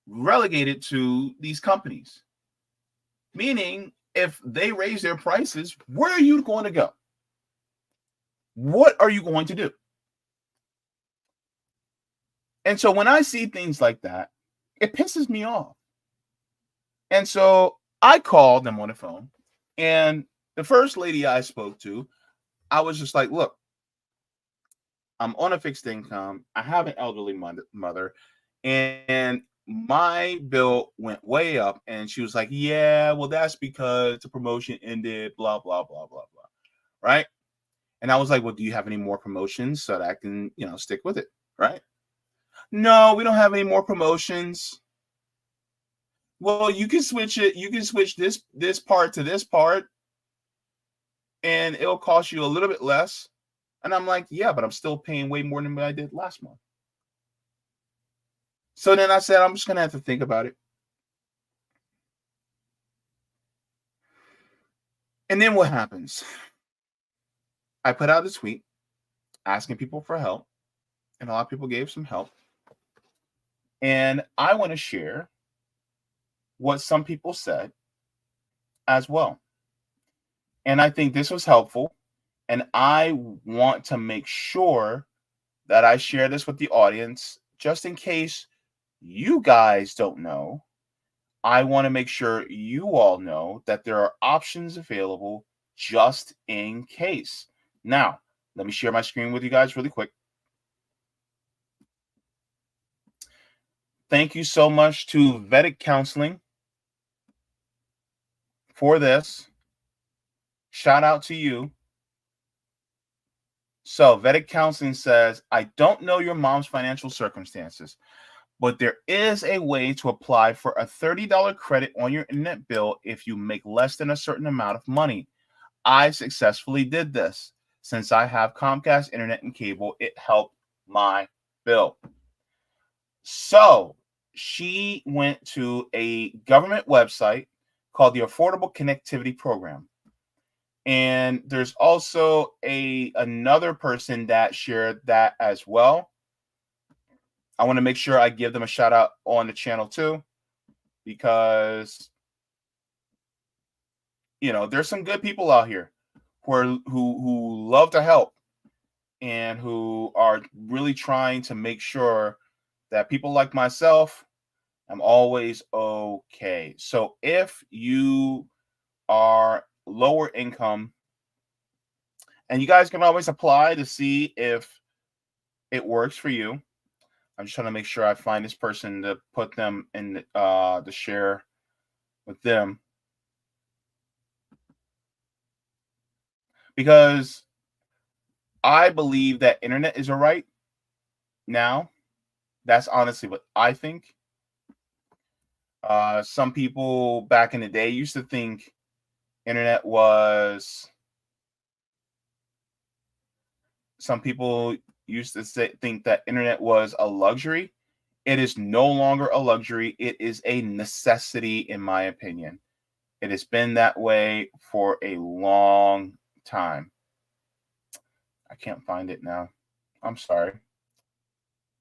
relegated to these companies. Meaning, if they raise their prices, where are you going to go? What are you going to do? And so when I see things like that, it pisses me off. And so I called them on the phone, and the first lady I spoke to, I was just like, look, I'm on a fixed income. I have an elderly mother, and my bill went way up. And she was like, yeah, well, that's because the promotion ended, blah, blah, blah, blah, blah. Right? And I was like, well, do you have any more promotions so that I can, stick with it? Right? No, we don't have any more promotions. Well, you can switch it. You can switch this part to this part, and it'll cost you a little bit less. And I'm like, yeah, but I'm still paying way more than what I did last month. So then I said, I'm just going to have to think about it. And then what happens? I put out a tweet asking people for help, and a lot of people gave some help. And I want to share what some people said as well. And I think this was helpful. And I want to make sure that I share this with the audience, just in case you guys don't know. I want to make sure you all know that there are options available just in case. Now, let me share my screen with you guys really quick. Thank you so much to Vedic Counseling for this. Shout out to you. So Vedic Counseling says, I don't know your mom's financial circumstances, but there is a way to apply for a $30 credit on your internet bill if you make less than a certain amount of money. I successfully did this. Since I have Comcast internet and cable, it helped my bill. So she went to a government website called the Affordable Connectivity Program. And there's also another person that shared that as well. I want to make sure I give them a shout out on the channel too, because there's some good people out here who love to help and who are really trying to make sure that people like myself, I'm always okay. So if you are lower income, and you guys can always apply to see if it works for you. I'm just trying to make sure I find this person to put them in the share with them, because I believe that internet is a right now. That's honestly what I think. Some people back in the day used to think internet was. Some people used to think that internet was a luxury. It is no longer a luxury. It is a necessity, in my opinion. It has been that way for a long time. I can't find it now. I'm sorry.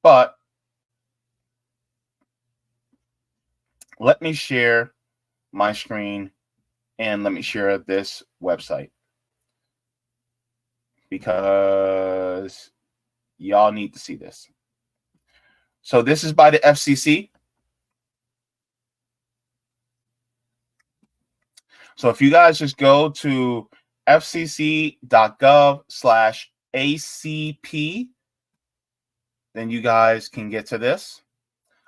But let me share my screen and let me share this website, because y'all need to see this. So this is by the FCC. So if you guys just go to fcc.gov/ACP, then you guys can get to this.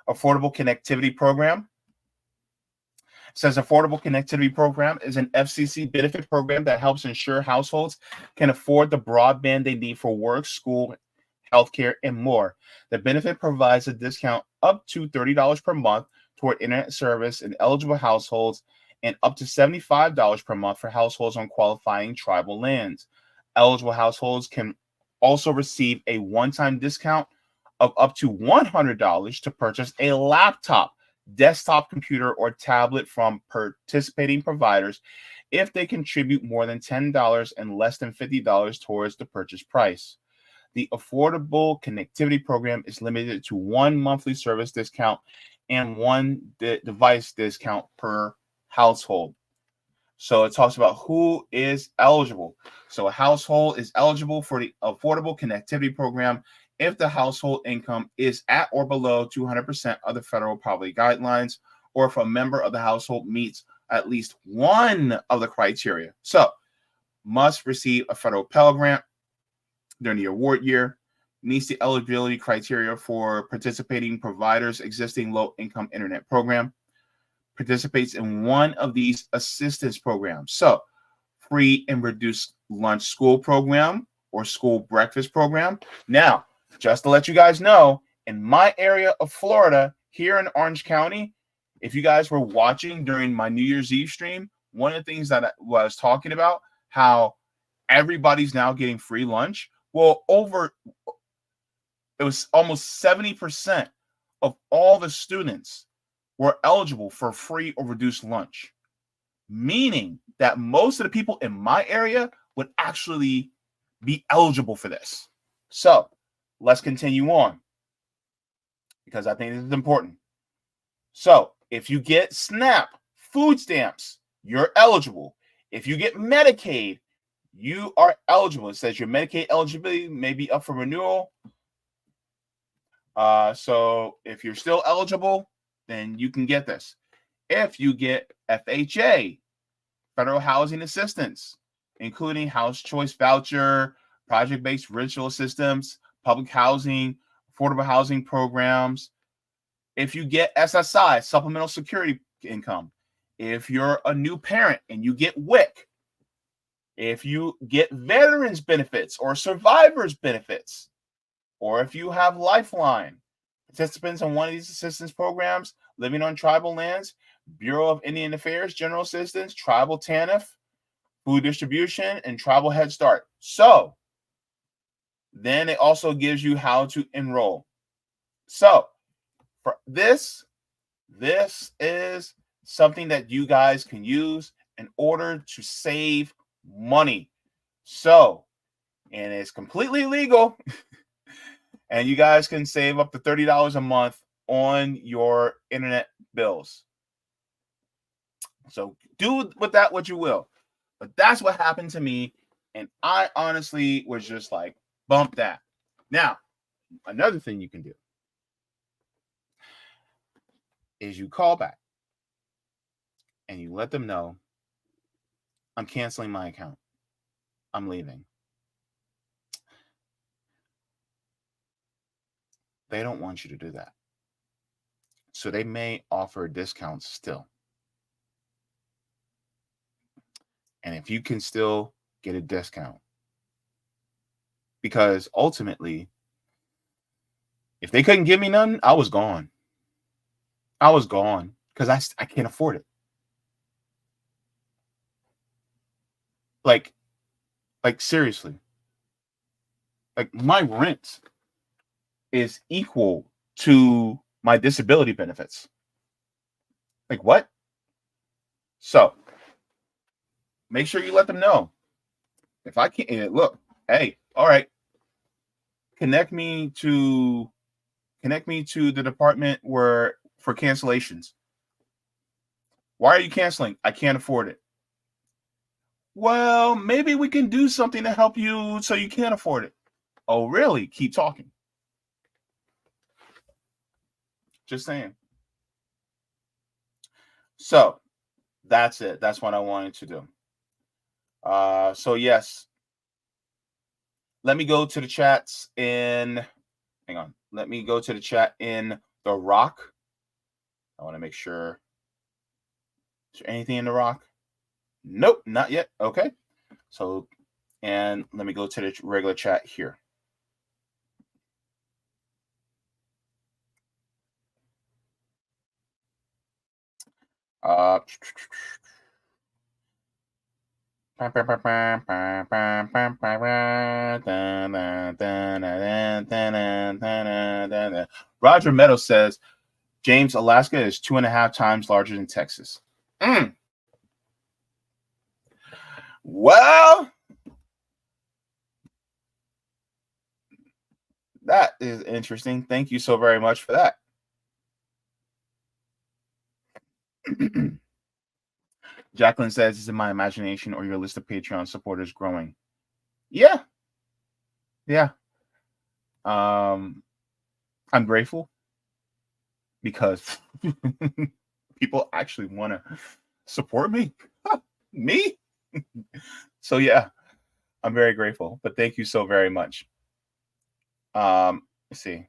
Affordable Connectivity Program. It says Affordable Connectivity Program is an FCC benefit program that helps ensure households can afford the broadband they need for work, school, healthcare, and more. The benefit provides a discount up to $30 per month toward internet service in eligible households, and up to $75 per month for households on qualifying tribal lands. Eligible households can also receive a one-time discount of up to $100 to purchase a laptop, desktop computer, or tablet from participating providers if they contribute more than $10 and less than $50 towards the purchase price. The Affordable Connectivity Program is limited to one monthly service discount and one device discount per household. So it talks about who is eligible. So a household is eligible for the Affordable Connectivity Program if the household income is at or below 200% of the federal poverty guidelines, or if a member of the household meets at least one of the criteria. So must receive a federal Pell Grant during the award year, meets the eligibility criteria for participating providers' existing low-income internet program, participates in one of these assistance programs. So free and reduced lunch school program or school breakfast program. Now, just to let you guys know, in my area of Florida, here in Orange County, if you guys were watching during my New Year's Eve stream, one of the things that I was talking about, how everybody's now getting free lunch. Well, it was almost 70% of all the students were eligible for free or reduced lunch, meaning that most of the people in my area would actually be eligible for this. So let's continue on, because I think this is important. So if you get SNAP food stamps, you're eligible. If you get Medicaid, you are eligible. It says your Medicaid eligibility may be up for renewal. So if you're still eligible, then you can get this. If you get FHA, federal housing assistance, including house choice voucher, project-based rental assistance, public housing, affordable housing programs. If you get SSI, supplemental security income. If you're a new parent and you get WIC. If you get veterans benefits or survivors benefits, or if you have Lifeline, participants in one of these assistance programs, living on tribal lands, Bureau of Indian Affairs, General Assistance, Tribal TANF, Food Distribution, and Tribal Head Start. So Then it also gives you how to enroll. So for this is something that you guys can use in order to save money. So, and it's completely legal. And you guys can save up to $30 a month on your internet bills. So do with that what you will. But that's what happened to me. And I honestly was just like, bump that. Now, another thing you can do is you call back and you let them know, I'm canceling my account. I'm leaving. They don't want you to do that. So they may offer discounts still. And if you can still get a discount, because ultimately, if they couldn't give me none, I was gone. I was gone because I can't afford it. Like seriously. Like my rent is equal to my disability benefits. Like what? So make sure you let them know. If I can't, look, hey, all right, connect me to the department for cancellations. Why are you canceling? I can't afford it. Well, maybe we can do something to help you so you can't afford it. Oh, really? Keep talking. Just saying. So that's it. That's what I wanted to do. So yes. Let me go to the chats in. Hang on. Let me go to the chat in The Rock. I want to make sure. Is there anything in The Rock? Nope, not yet. Okay. So, and let me go to the regular chat here. Roger Meadows says, James, Alaska is 2.5 times larger than Texas. Well, that is interesting. Thank you so very much for that. Jacqueline says, is it my imagination or your list of Patreon supporters growing? Yeah. I'm grateful because people actually want to support me. Me? So yeah, I'm very grateful. But thank you so very much. Let's see.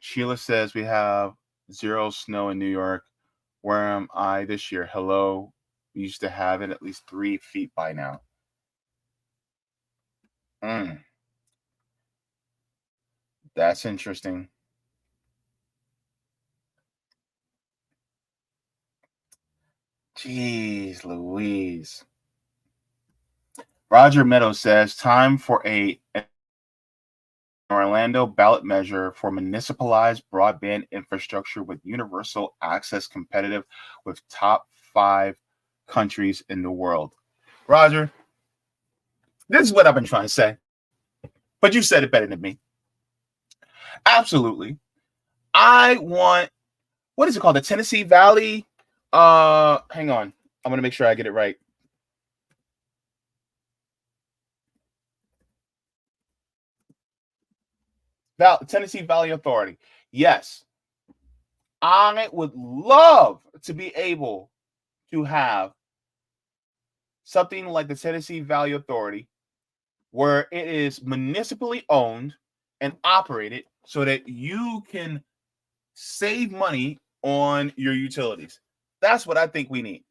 Sheila says we have 0 snow in New York. Where am I this year? Hello. We used to have it at least 3 feet by now. That's interesting. Jeez Louise. Roger Meadows says, time for an Orlando ballot measure for municipalized broadband infrastructure with universal access competitive with top 5 countries in the world. Roger, this is what I've been trying to say, but you said it better than me. Absolutely. I want, what is it called? The Tennessee Valley. Hang on. I'm going to make sure I get it right. Tennessee Valley Authority. Yes. I would love to be able to have something like the Tennessee Valley Authority where it is municipally owned and operated so that you can save money on your utilities. That's what I think we need.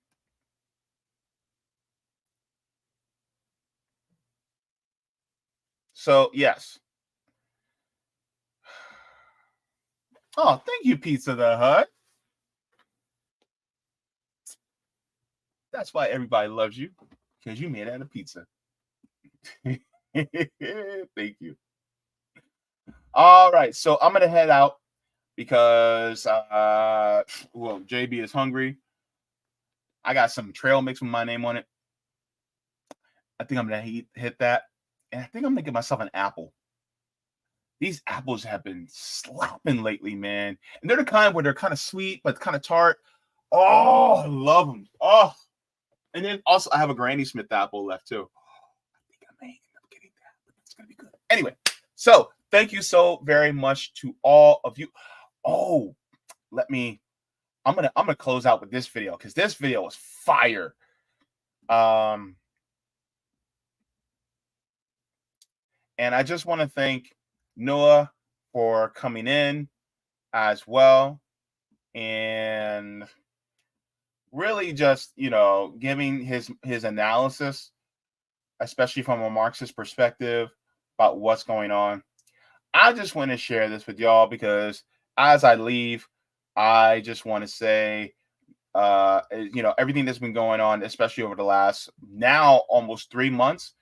So, yes. Oh, thank you, Pizza the Hut. That's why everybody loves you, because you made out of pizza. Thank you. All right, so I'm gonna head out because well, JB is hungry. I got some trail mix with my name on it. I think I'm gonna hit that, and I think I'm gonna get myself an apple. These apples have been slapping lately, man, and they're the kind where they're kind of sweet but kind of tart. Oh, I love them. Oh, and then also I have a Granny Smith apple left too. I think I may end up getting that, but it's gonna be good. Anyway, so thank you so very much to all of you. Oh, I'm gonna close out with this video because this video was fire. And I just want to thank Noah for coming in as well, and really just giving his analysis, especially from a Marxist perspective, about what's going on. I just want to share this with y'all because as I leave, I just want to say, everything that's been going on, especially over the last now almost 3 months,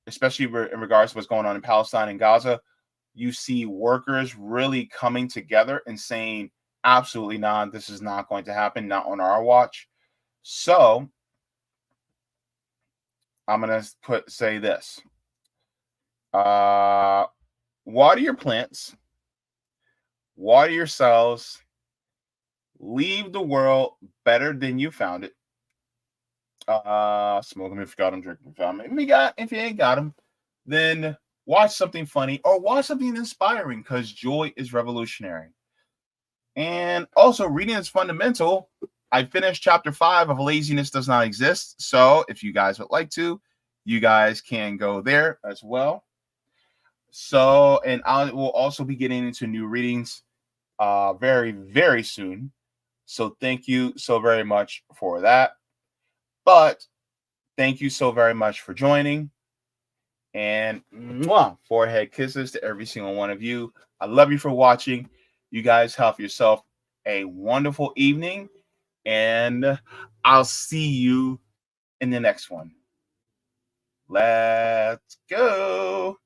especially in regards to what's going on in Palestine and Gaza, you see workers really coming together and saying, absolutely not, this is not going to happen, not on our watch. So I'm going to say this. Water your plants, water yourselves, leave the world better than you found it. Smoke them if you got them, drink them if you found them. If you ain't got them, then watch something funny or watch something inspiring, because joy is revolutionary. And also, reading is fundamental. I finished chapter 5 of Laziness Does Not Exist. So if you guys would like to, you guys can go there as well. So, and I will also be getting into new readings very, very soon. So thank you so very much for that. But thank you so very much for joining. And forehead kisses to every single one of you. I love you for watching. You guys have yourself a wonderful evening, and I'll see you in the next one. Let's go.